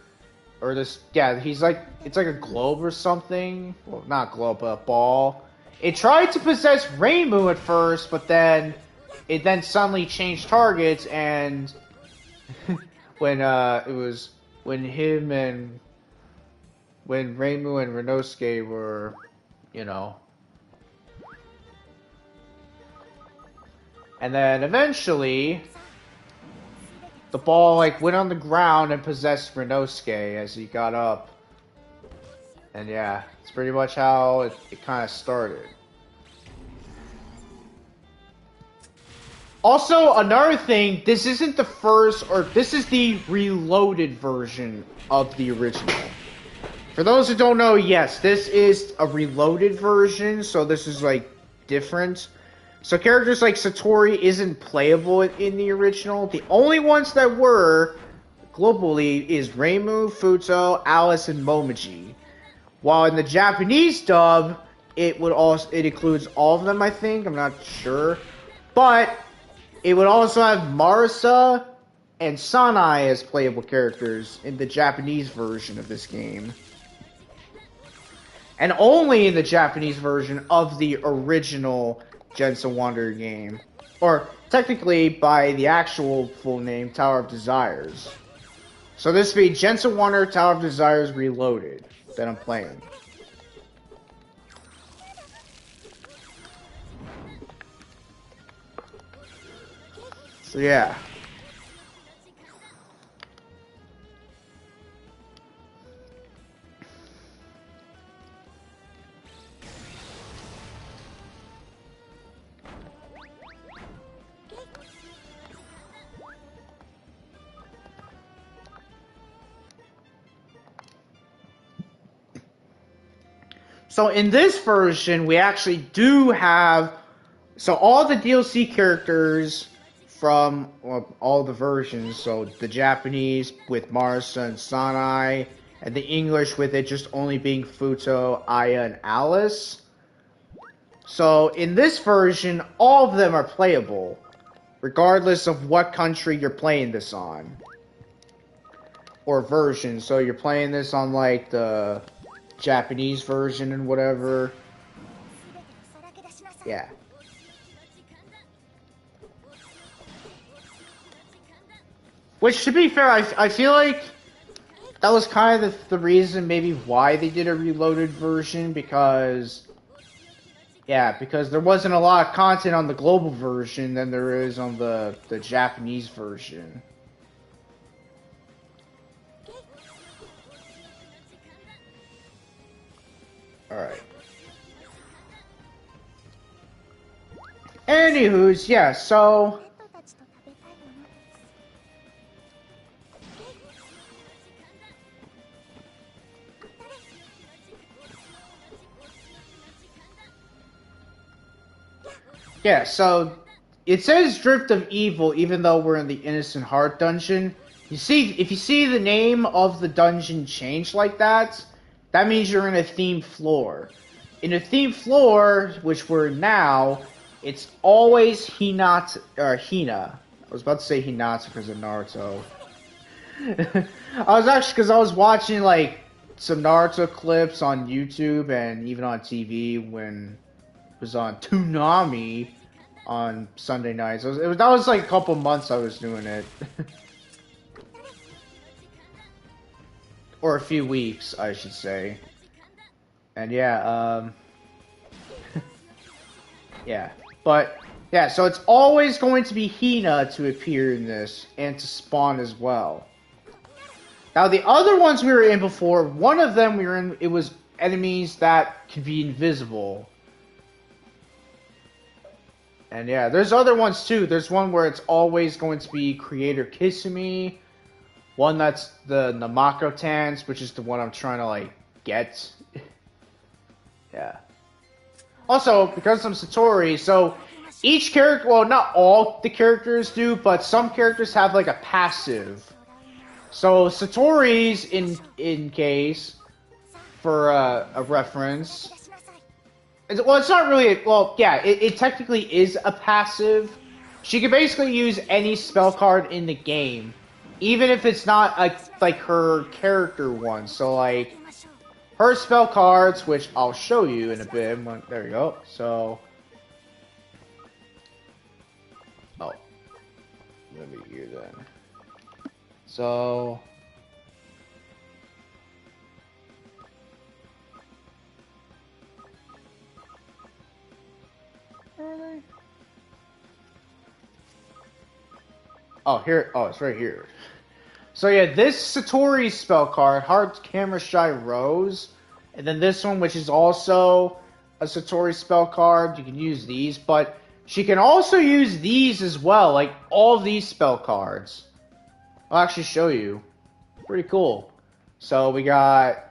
or this yeah. He's like it's like a globe or something. Well, not globe, but a ball. It tried to possess Reimu at first, but then it suddenly changed targets, and when when Reimu and Renosuke were, you know, and then eventually the ball like went on the ground and possessed Renosuke as he got up. And yeah, it's pretty much how it kind of started. Also, another thing, this isn't the first, or this is the reloaded version of the original. For those who don't know, yes, this is a reloaded version, so this is like different. So characters like Satori isn't playable in the original. The only ones that were globally is Reimu, Futo, Alice, and Momiji. While in the Japanese dub, it includes all of them, I think. I'm not sure. But it would also have Marisa and Sanai as playable characters in the Japanese version of this game. And only in the Japanese version of the original Genso Wanderer game. Or technically by the actual full name, Tower of Desires. So this would be Genso Wanderer Tower of Desires Reloaded that I'm playing. So yeah. So in this version, we actually do have, so all the DLC characters from all the versions, so the Japanese with Marisa and Sanai, and the English with it just only being Futo, Aya, and Alice. So in this version, all of them are playable, regardless of what country you're playing this on. Or version, so you're playing this on like the Japanese version and whatever. Yeah. Which, to be fair, I feel like that was kind of the reason maybe why they did a reloaded version, because yeah, because there wasn't a lot of content on the global version than there is on the Japanese version. Alright. Anywho's, yeah, so yeah, so it says Drift of Evil, even though we're in the Innocent Heart dungeon. You see, if you see the name of the dungeon change like that, that means you're in a themed floor. In a themed floor, which we're now, it's always Hinata, or Hina. I was about to say Hinata because of Naruto. Because I was watching, like, some Naruto clips on YouTube and even on TV when was on Toonami on Sunday nights. That was like a couple months I was doing it. Or a few weeks, I should say. And yeah, yeah. But, yeah, so it's always going to be Hina to appear in this, and to spawn as well. Now, the other ones we were in before, one of them we were in, it was enemies that could be invisible. And yeah, there's other ones too. There's one where it's always going to be Creator Kisumi. One that's the Namako Tans, which is the one I'm trying to, like, get. Yeah. Also, because I'm Satori, so each character, well, not all the characters do, but some characters have, like, a passive. So, Satori's, in case, for a reference, well, it's not really, well, yeah, it technically is a passive. She can basically use any spell card in the game, even if it's not, like her character one. So, like, her spell cards, which I'll show you in a bit, there you go, so, oh, let me hear then. So, oh, here, oh, it's right here. So yeah, this Satori spell card, Heart Camera Shy Rose, and then this one, which is also a Satori spell card, you can use these, but she can also use these as well, like all of these spell cards. I'll actually show you. Pretty cool. So we got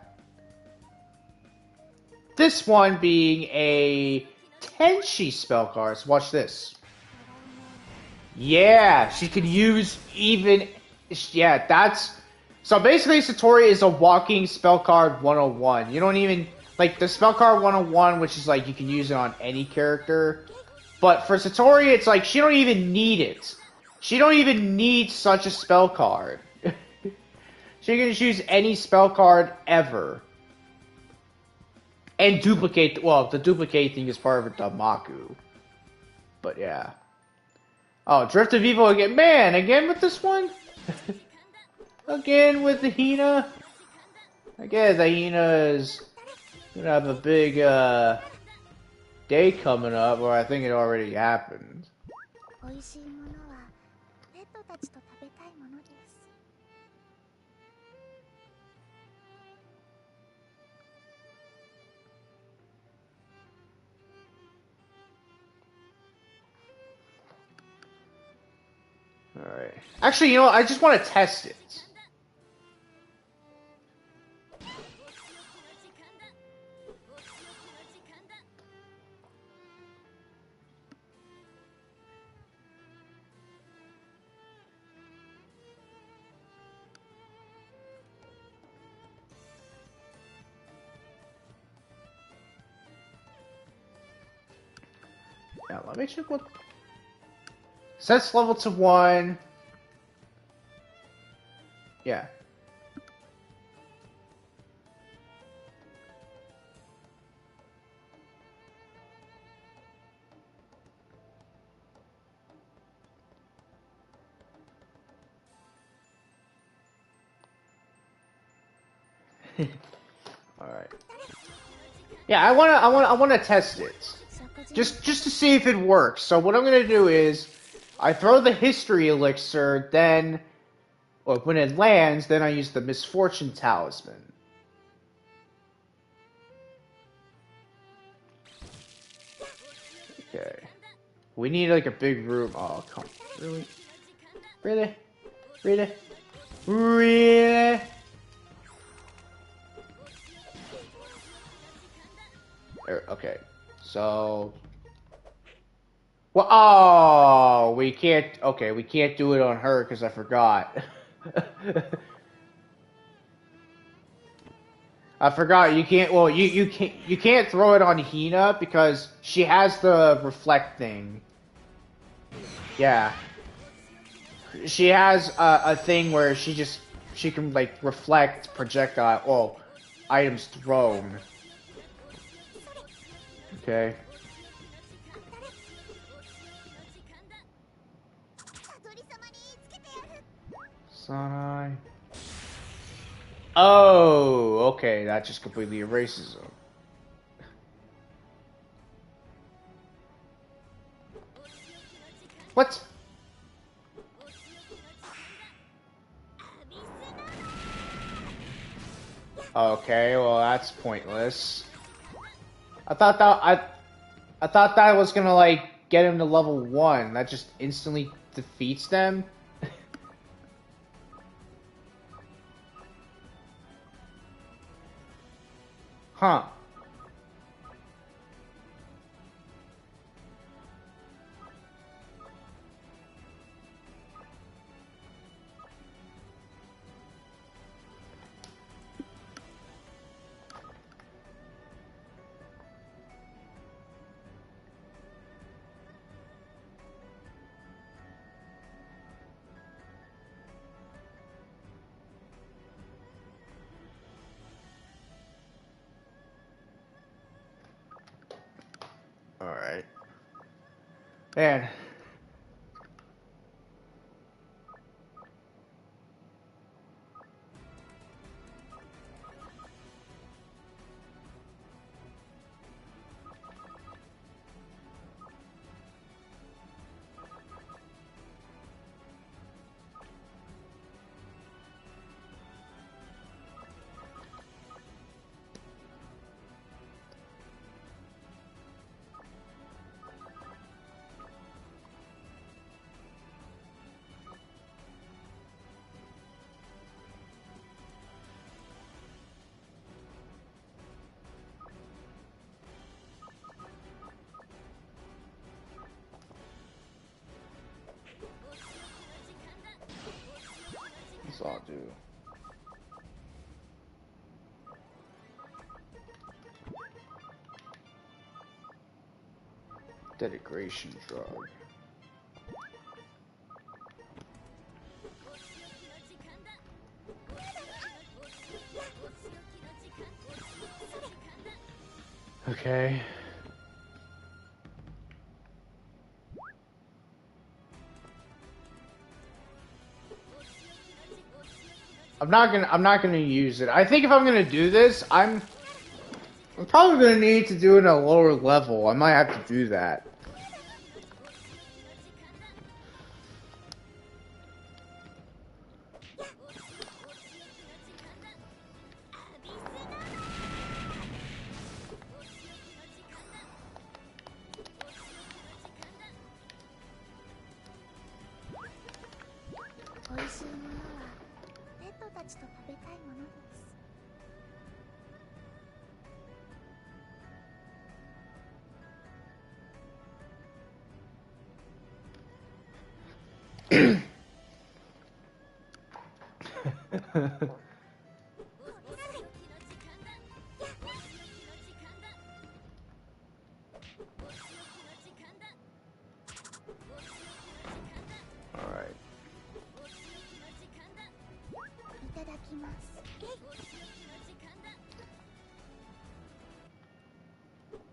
this one being a Tenshi spell card. So watch this. Yeah, she could use even... Yeah, that's... So basically Satori is a walking spell card 101. You don't even... Like, the spell card 101, which is like, you can use it on any character. But for Satori, it's like, she don't even need it. She don't even need such a spell card. She can just use any spell card ever. And duplicate, well, the duplicate thing is part of a Damaku. But yeah. Oh, Drift of Evil again. Man, again with this one? Again with the Hina? I guess the Hina is gonna have a big day coming up, or I think it already happened. Alright. Actually, you know what? I just want to test it. Now, let me check what... Sets level to 1. Yeah. All right. Yeah, I wanna test it. Just to see if it works. So what I'm gonna do is, I throw the history elixir, then, or when it lands, then I use the misfortune talisman. Okay. We need like a big room. Oh, come on. Really? Really? Really? Really? Okay. So... Well, oh, we can't, okay, we can't do it on her because I forgot. I forgot, you can't, well, you can't throw it on Hina because she has the reflect thing. Yeah. She has a thing where she can, like, reflect projectile, well, items thrown. Okay. Subathon. Oh, okay, that just completely erases them. What? Okay, well that's pointless. I thought that was gonna like get him to level 1. That just instantly defeats them. Huh. Alright. Man. What's all do? Denigration drug. Okay. I'm not gonna use it. I think if I'm gonna do this, I'm probably gonna need to do it at a lower level. I might have to do that. Alright.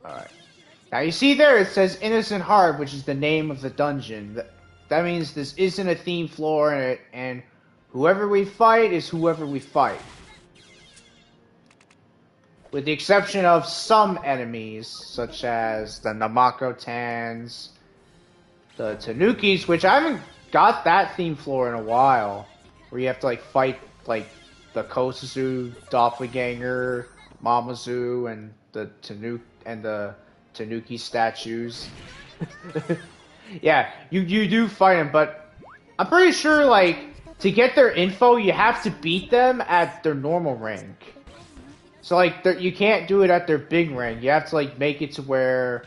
Alright. Now you see there it says Innocent Heart, which is the name of the dungeon. That means this isn't a theme floor, and whoever we fight is whoever we fight. With the exception of some enemies, such as the Namako-tans, the Tanukis, which I haven't got that theme floor in a while, where you have to like fight like the Kosuzu doppelganger, Mamazu, and the Tanuki statues. Yeah, you do fight them, but I'm pretty sure like to get their info, you have to beat them at their normal rank. So like you can't do it at their big rank. You have to like make it to where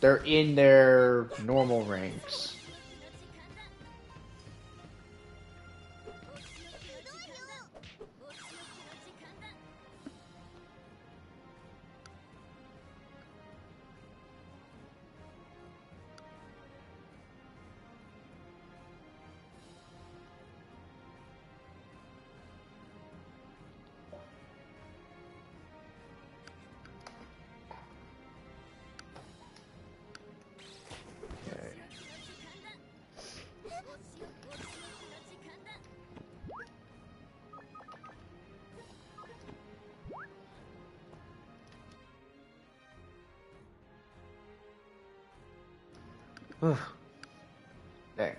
they're in their normal ranks. Dang.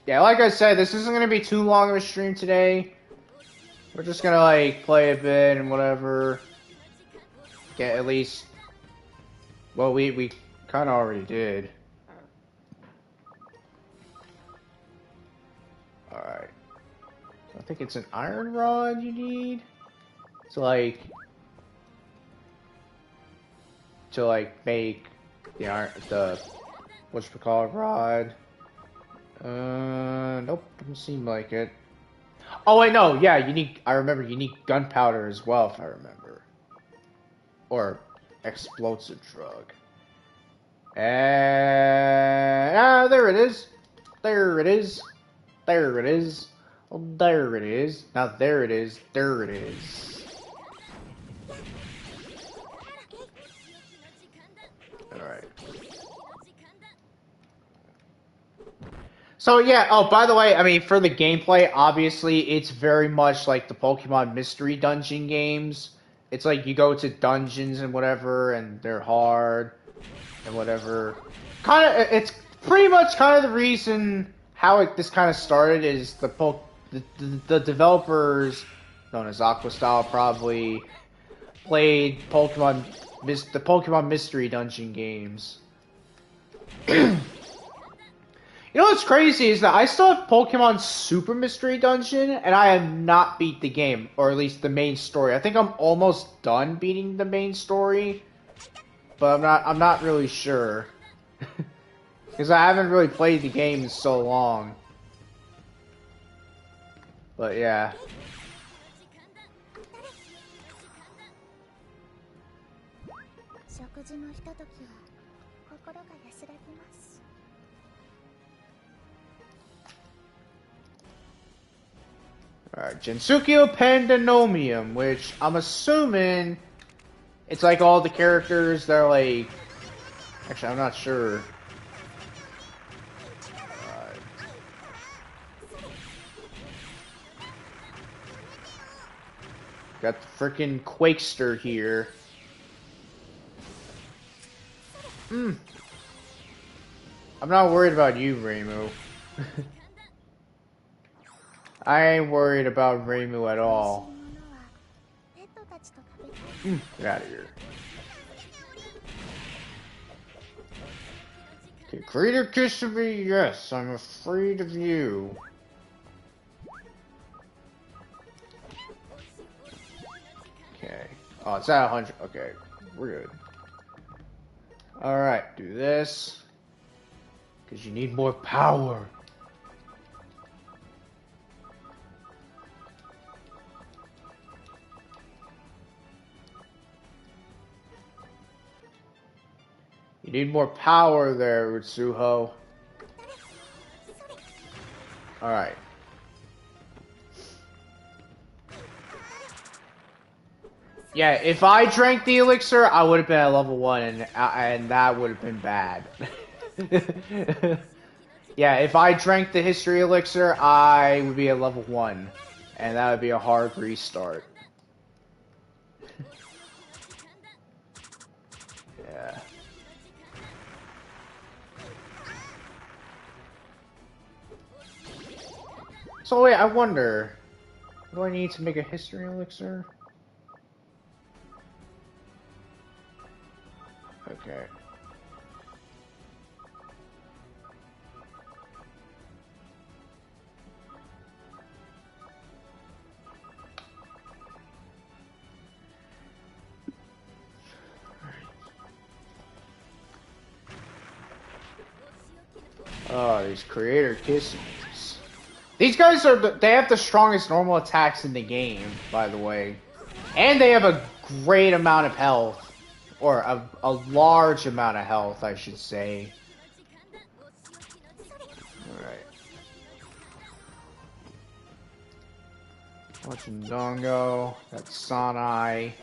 Yeah, like I said, this isn't gonna be too long of a stream today. We're just gonna like play a bit and whatever. Get at least. Well, we kind of already did. All right. So I think it's an iron rod you need to like make the whatchamacallit rod. Nope, doesn't seem like it. Oh wait, no, yeah, I remember you need gunpowder as well, if I remember. Or explosive drug. And there it is. There it is. There it is. Oh, there it is. Now there it is. There it is. Alright. So yeah, oh, by the way, I mean, for the gameplay, obviously, it's very much like the Pokemon Mystery Dungeon games. It's like you go to dungeons and whatever, and they're hard, and whatever. It's pretty much kind of the reason how this kind of started is the developers, known as Aqua Style, probably played the Pokemon Mystery Dungeon games. You know what's crazy is that I still have Pokemon Super Mystery Dungeon, and I have not beat the game, or at least the main story. I think I'm almost done beating the main story, but I'm not really sure. Because I haven't really played the game in so long. But yeah. Alright, Gensukyo Pandanomium, which I'm assuming it's like all the characters that are like... Actually, I'm not sure. Got the frickin' Quakester here. I'm not worried about you, Reimu. I ain't worried about Reimu at all. Get out of here. Okay, Creator Kiss of me, yes, I'm afraid of you. Okay. Oh, it's at 100. Okay, we're good. Alright, do this. Because you need more power. You need more power there, Utsuho. Alright. Yeah, if I drank the elixir, I would have been at level 1, and that would have been bad. Yeah, if I drank the history elixir, I would be at level 1, and that would be a hard restart. Yeah. So wait, I wonder, what do I need to make a history elixir? Okay. Oh, these creator kisses. These guys they have the strongest normal attacks in the game, by the way. And they have a great amount of health. Or a large amount of health, I should say. Alright. Watching Dongo. That's Sanai.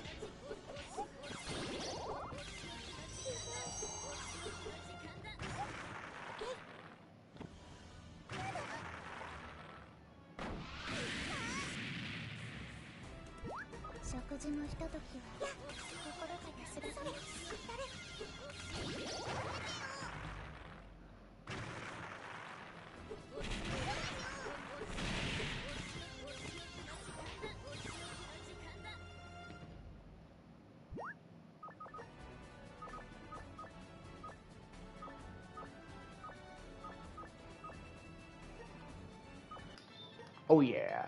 Oh yeah.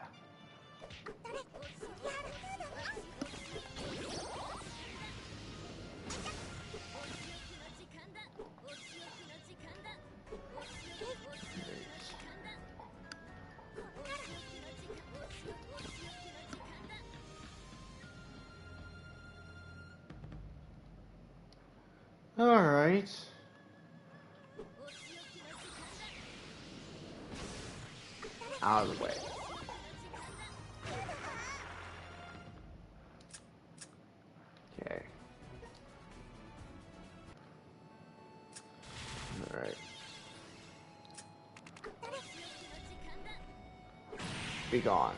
All right. Out of the way. Okay. All right. Be gone.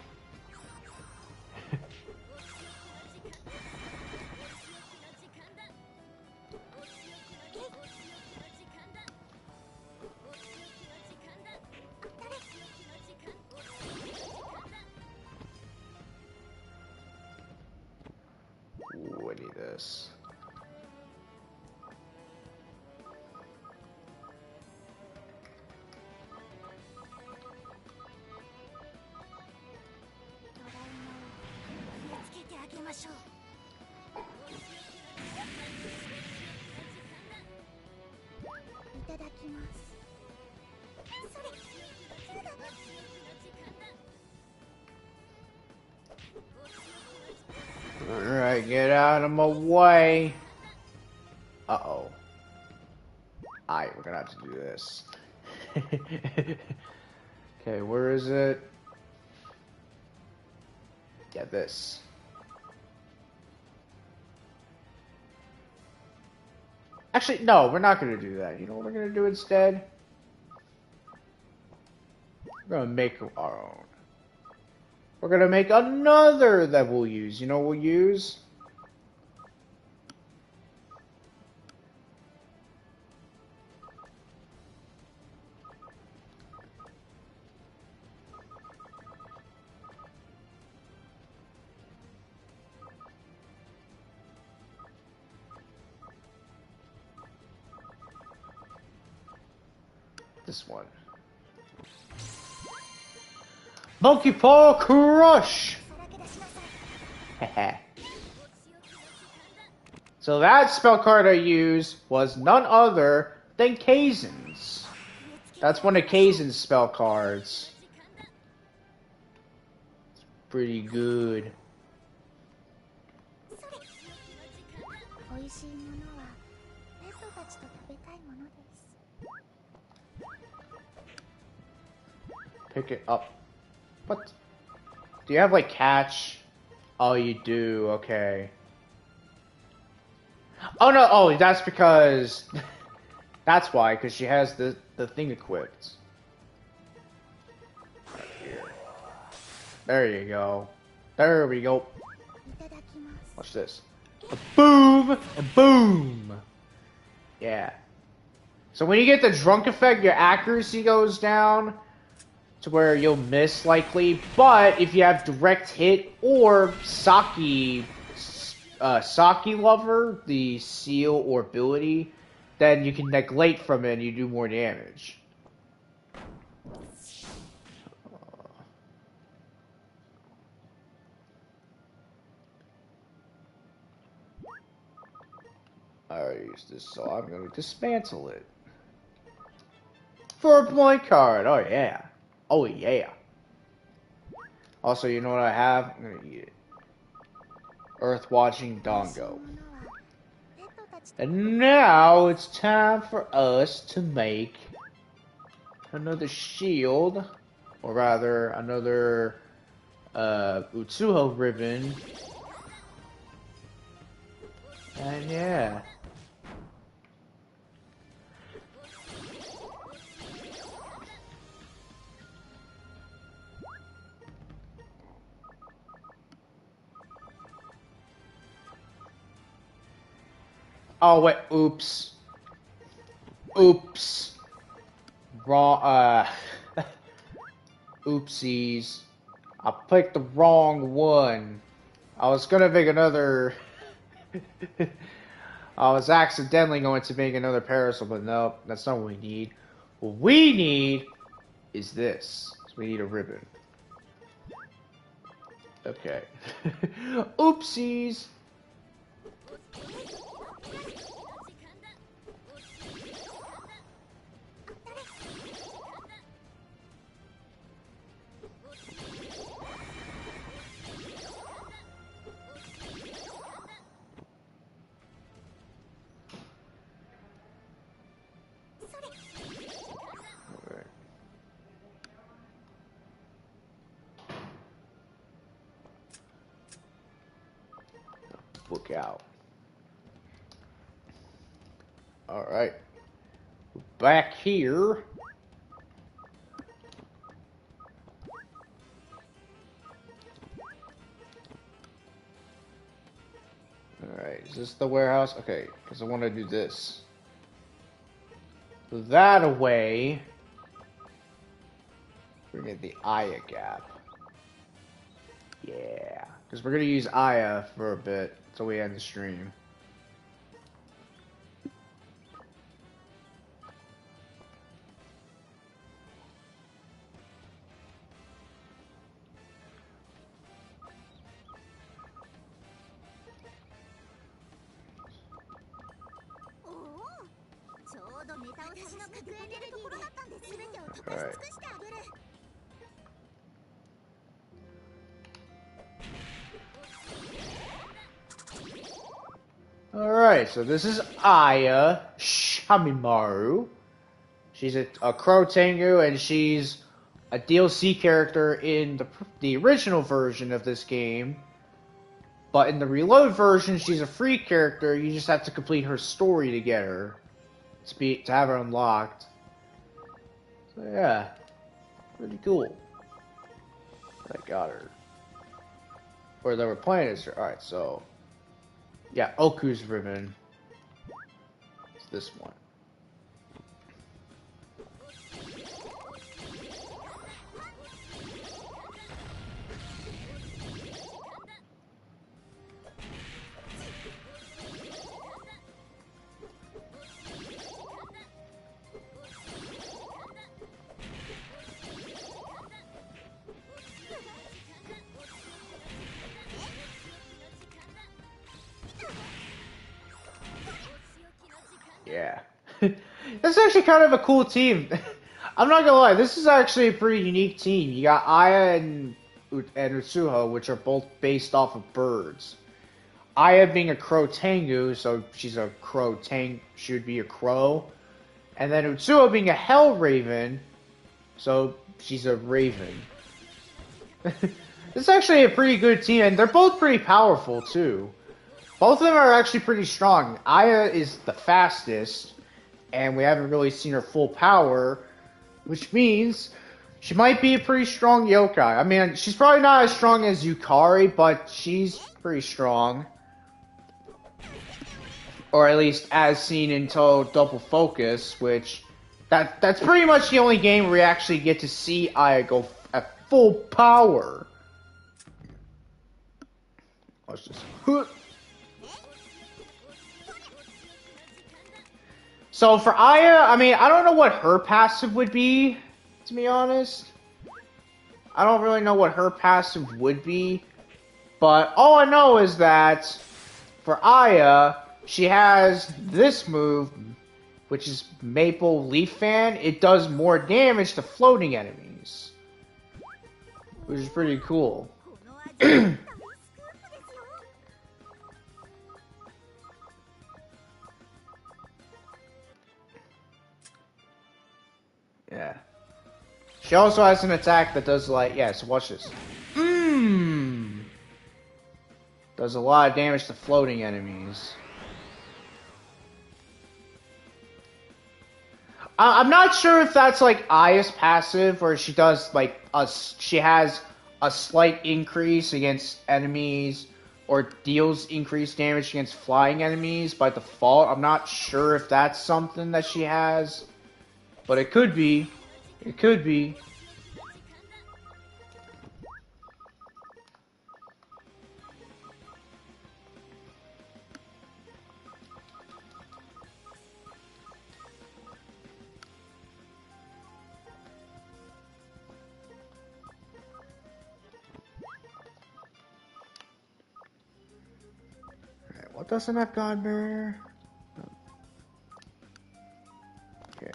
Ooh, I need this. Alright, get out of my way. Uh-oh. Alright, we're gonna have to do this. Okay, where is it? Yeah, this. Actually, no, we're not gonna do that. You know what we're gonna do instead? We're gonna make our own. We're gonna make another that we'll use. You know what we'll use? This one. Monkey Paw Crush! So that spell card I used was none other than Kaizen's. That's one of Kaizen's spell cards. It's pretty good. Pick it up. What? Do you have like catch? Oh, you do. Okay. Oh no! Oh, that's because that's why. Because she has the thing equipped. Right here. There you go. There we go. Watch this. A boom and boom. Yeah. So when you get the drunk effect, your accuracy goes down to where you'll miss likely, but if you have direct hit or Saki Lover, the seal or ability, then you can neglect from it and you do more damage. I already used this, so I'm going to dismantle it. For a point card, oh yeah. Oh yeah. Also, you know what I have? I'm gonna eat it. Earth Watching Dongo. And now it's time for us to make another shield. Or rather, another Utsuho ribbon. And yeah. Oh, wait. Oops. Oops. Wrong, oopsies. I picked the wrong one. I was gonna make another... I was accidentally going to make another parasol, but no, that's not what we need. What we need is this. So we need a ribbon. Okay. Oopsies! Book out. Alright. Back here. Alright, is this the warehouse? Okay, because I want to do this. That away. We're gonna get the Aya gap. Yeah. Because we're gonna use Aya for a bit until we end the stream. Alright. Alright, so this is Aya Shamimaru. She's a Crow Tengu, and she's a DLC character in the original version of this game. But in the Reload version, she's a free character. You just have to complete her story to get her. To have her unlocked. So yeah. Pretty cool. I got her. Or they were playing as her. Alright, so... yeah, Oku's ribbon. It's this one. Yeah. This is actually kind of a cool team. I'm not gonna lie, this is actually a pretty unique team. You got Aya and Utsuho, which are both based off of birds. Aya being a Crow Tengu, so she's a Crow Tang, she would be a crow. And then Utsuho being a Hell Raven, so she's a raven. This is actually a pretty good team, and they're both pretty powerful too. Both of them are actually pretty strong. Aya is the fastest, and we haven't really seen her full power, which means she might be a pretty strong yokai. I mean, she's probably not as strong as Yukari, but she's pretty strong. Or at least as seen in Touhou Double Focus, which that's pretty much the only game where we actually get to see Aya go at full power. Let's just... So for Aya, I mean, I don't know what her passive would be, to be honest. I don't really know what her passive would be. But all I know is that for Aya, she has this move, which is Maple Leaf Fan. It does more damage to floating enemies, which is pretty cool. Yeah. She also has an attack that does like, yeah, so watch this. Does a lot of damage to floating enemies. I'm not sure if that's like Aya's passive, or she does like she has a slight increase against enemies, or deals increased damage against flying enemies by default. I'm not sure if that's something that she has, but it could be. It could be. What doesn't have God Barrier? Okay.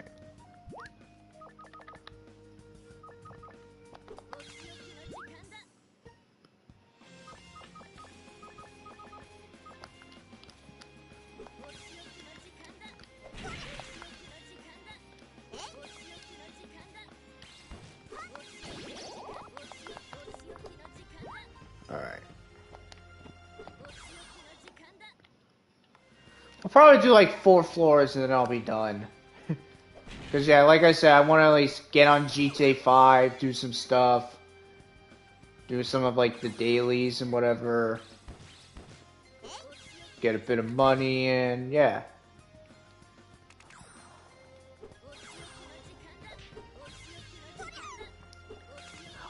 Alright. I'll probably do like 4 floors and then I'll be done. Because, yeah, like I said, I want to at least get on GTA 5, do some stuff. Do some of, like, the dailies and whatever. Get a bit of money and, yeah.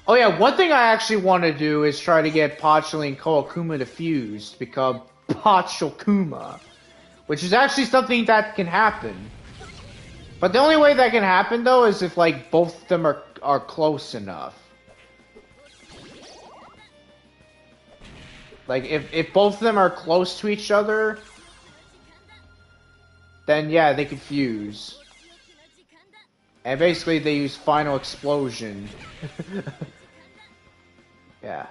Oh, yeah, one thing I actually want to do is try to get Pachuli and Koakuma to fuse to become Pachokuma. Which is actually something that can happen. But the only way that can happen, though, is if, like, both of them are close enough. Like, if both of them are close to each other, then, yeah, they can fuse. And basically, they use Final Explosion. Yeah.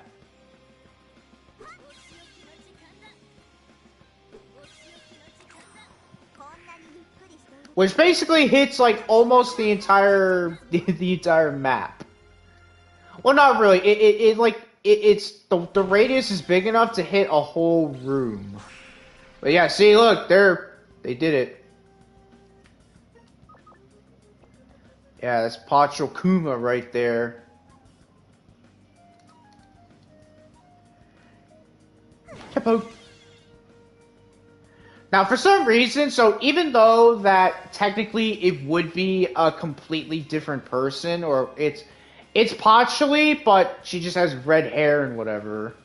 Which basically hits like almost the entire the entire map. Well, not really. It's the radius is big enough to hit a whole room. But yeah, see, look, they did it. Yeah, that's Pachokuma right there. Chapo. Now, for some reason, so even though that technically it would be a completely different person, or it's Pachuli, but she just has red hair and whatever,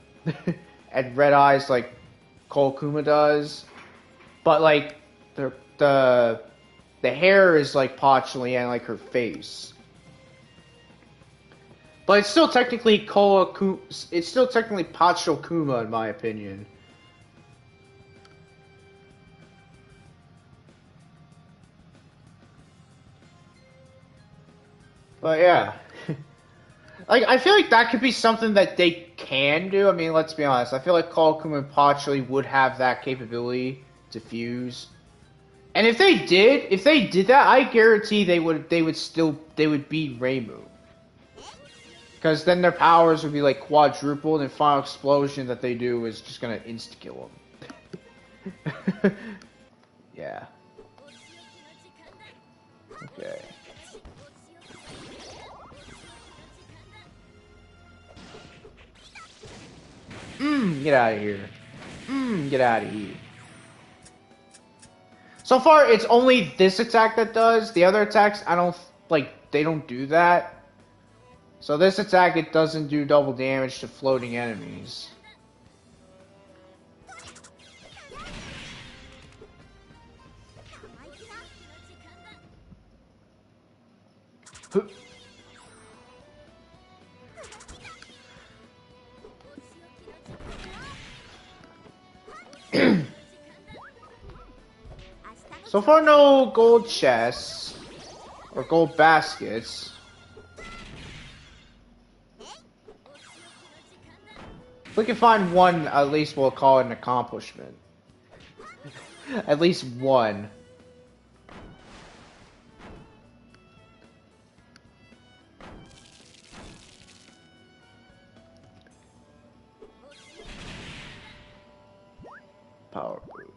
and red eyes like Koakuma does, but like the hair is like Pachuli and like her face, but it's still technically Koakuma. It's still technically Pachokuma in my opinion. But yeah, like I feel like that could be something that they can do. I mean, let's be honest. I feel like Koakuma and Pachuli would have that capability to fuse. And if they did that, I guarantee they would beat Reimu. Because then their powers would be like quadrupled, and Final Explosion that they do is just gonna insta kill them. Yeah. Okay. Get out of here. Get out of here. So far, it's only this attack that does. The other attacks, I don't, like, they don't do that. So this attack, it doesn't do double damage to floating enemies. So far, no gold chests or gold baskets. If we can find one, at least we'll call it an accomplishment. At least one. Power boost.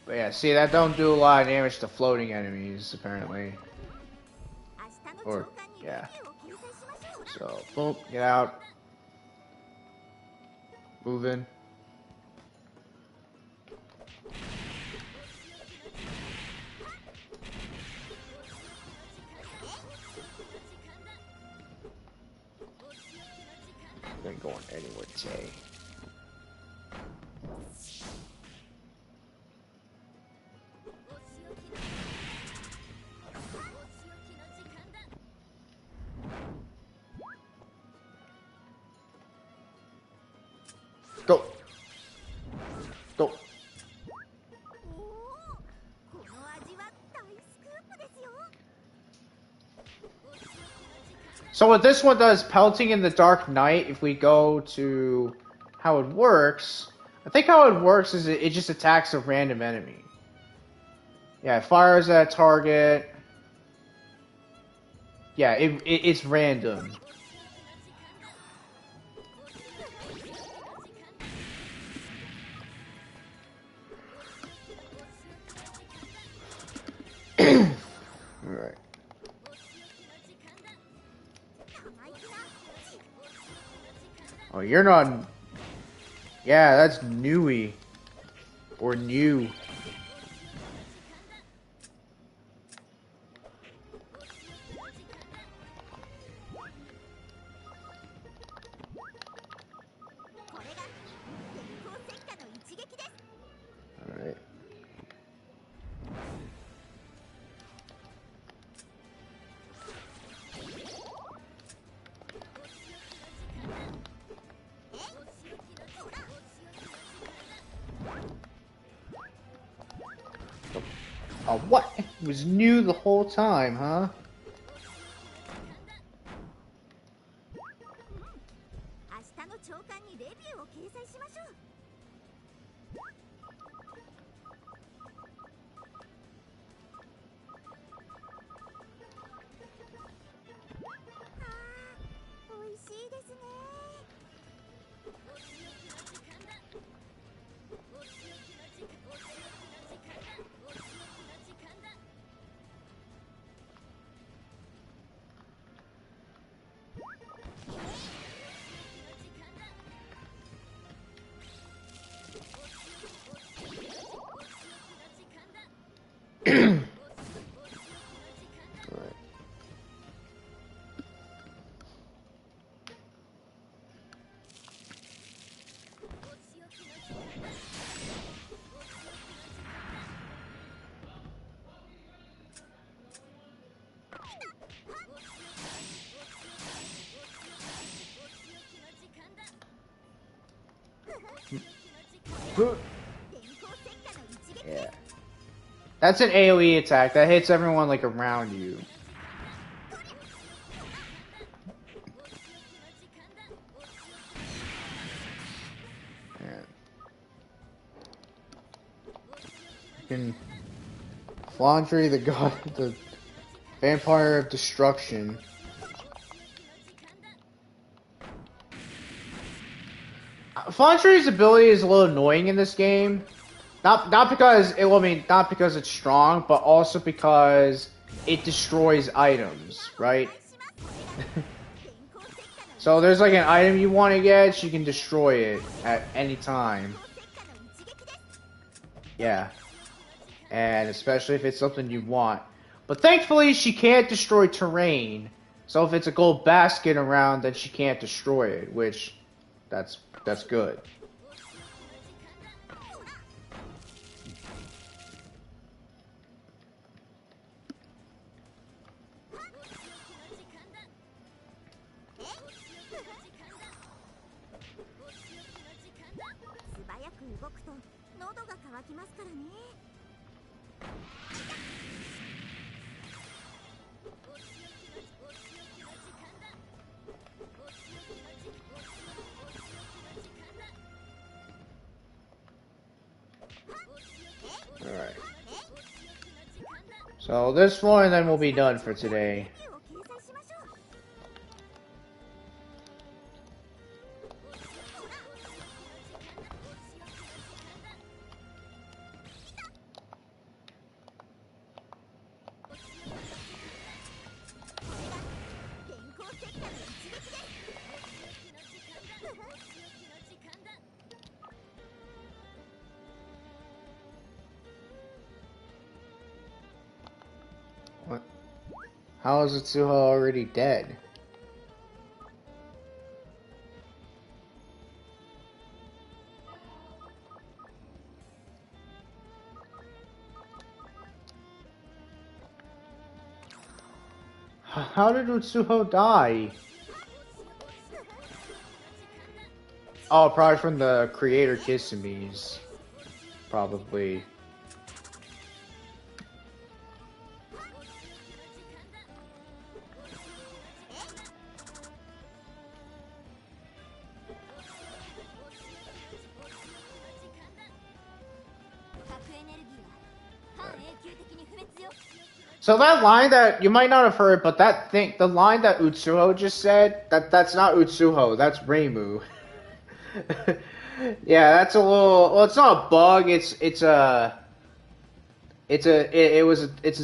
But yeah, see, that don't do a lot of damage to floating enemies, apparently. Or, yeah. So, boom, get out. Moving. Ain't going anywhere today. Go. Go. So what this one does, pelting in the dark night, if we go to how it works, I think how it works is it just attacks a random enemy. Yeah, it fires at a target. Yeah, it's random. Alright. Oh, you're not... Yeah, that's newy. Or new. Alright. Oh, what? It was new the whole time, huh? Yeah. That's an AoE attack. That hits everyone, like, around you. And Flandre, the god, the vampire of destruction. Flandre's ability is a little annoying in this game. Not because it, well, I mean, not because it's strong, but also because it destroys items, right? So there's like an item you want to get, she can destroy it at any time. Yeah. And especially if it's something you want. But thankfully, she can't destroy terrain. So if it's a gold basket around, then she can't destroy it, which that's good. Alright. So this one, then we'll be done for today. What? How is Touhou already dead? How did Touhou die? Oh, probably from the creator Kissimmys. Probably. So that line that you might not have heard, but the line that Utsuho just said, that's not Utsuho, that's Reimu. Yeah, that's a little. Well, it's not a bug. It's a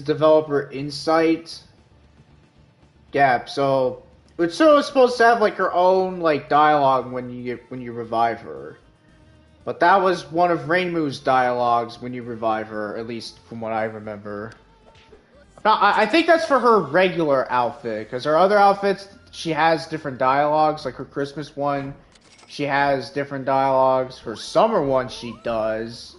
developer insight gap. So Utsuho is supposed to have like her own like dialogue when you revive her, but that was one of Reimu's dialogues when you revive her, at least from what I remember. No, I think that's for her regular outfit, because her other outfits, she has different dialogues. Like her Christmas one, she has different dialogues. Her summer one, she does.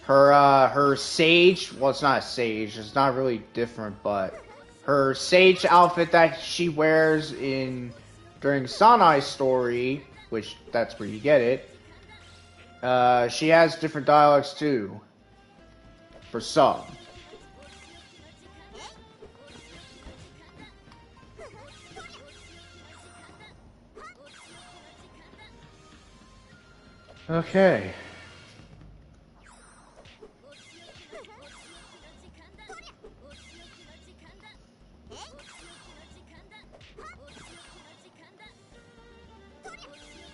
Her sage, well, it's not a sage. It's not really different, but her sage outfit that she wears during Sanai's story, which that's where you get it. She has different dialogues too. For some. Okay.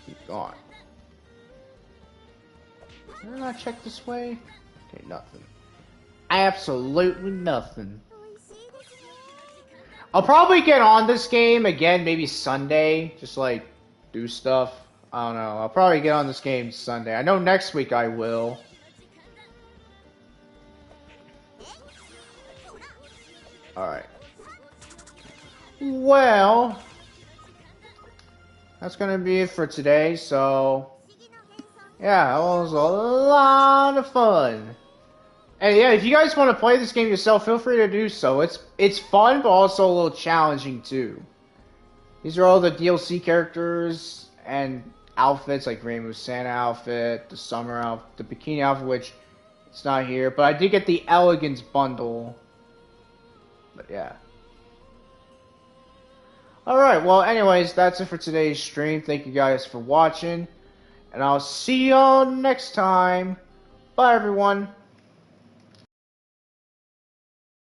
Keep going. Did I not check this way? Okay, nothing. Absolutely nothing. I'll probably get on this game again, maybe Sunday. Just like do stuff. I don't know. I'll probably get on this game Sunday. I know next week I will. Alright. Well, that's gonna be it for today. So, yeah, that was a lot of fun. And yeah, if you guys want to play this game yourself, feel free to do so. It's fun, but also a little challenging too. These are all the DLC characters and outfits, like Reimu's Santa outfit, the summer outfit, the bikini outfit, which it's not here. But I did get the Elegance bundle. But yeah. Alright, well anyways, that's it for today's stream. Thank you guys for watching. And I'll see y'all next time. Bye everyone.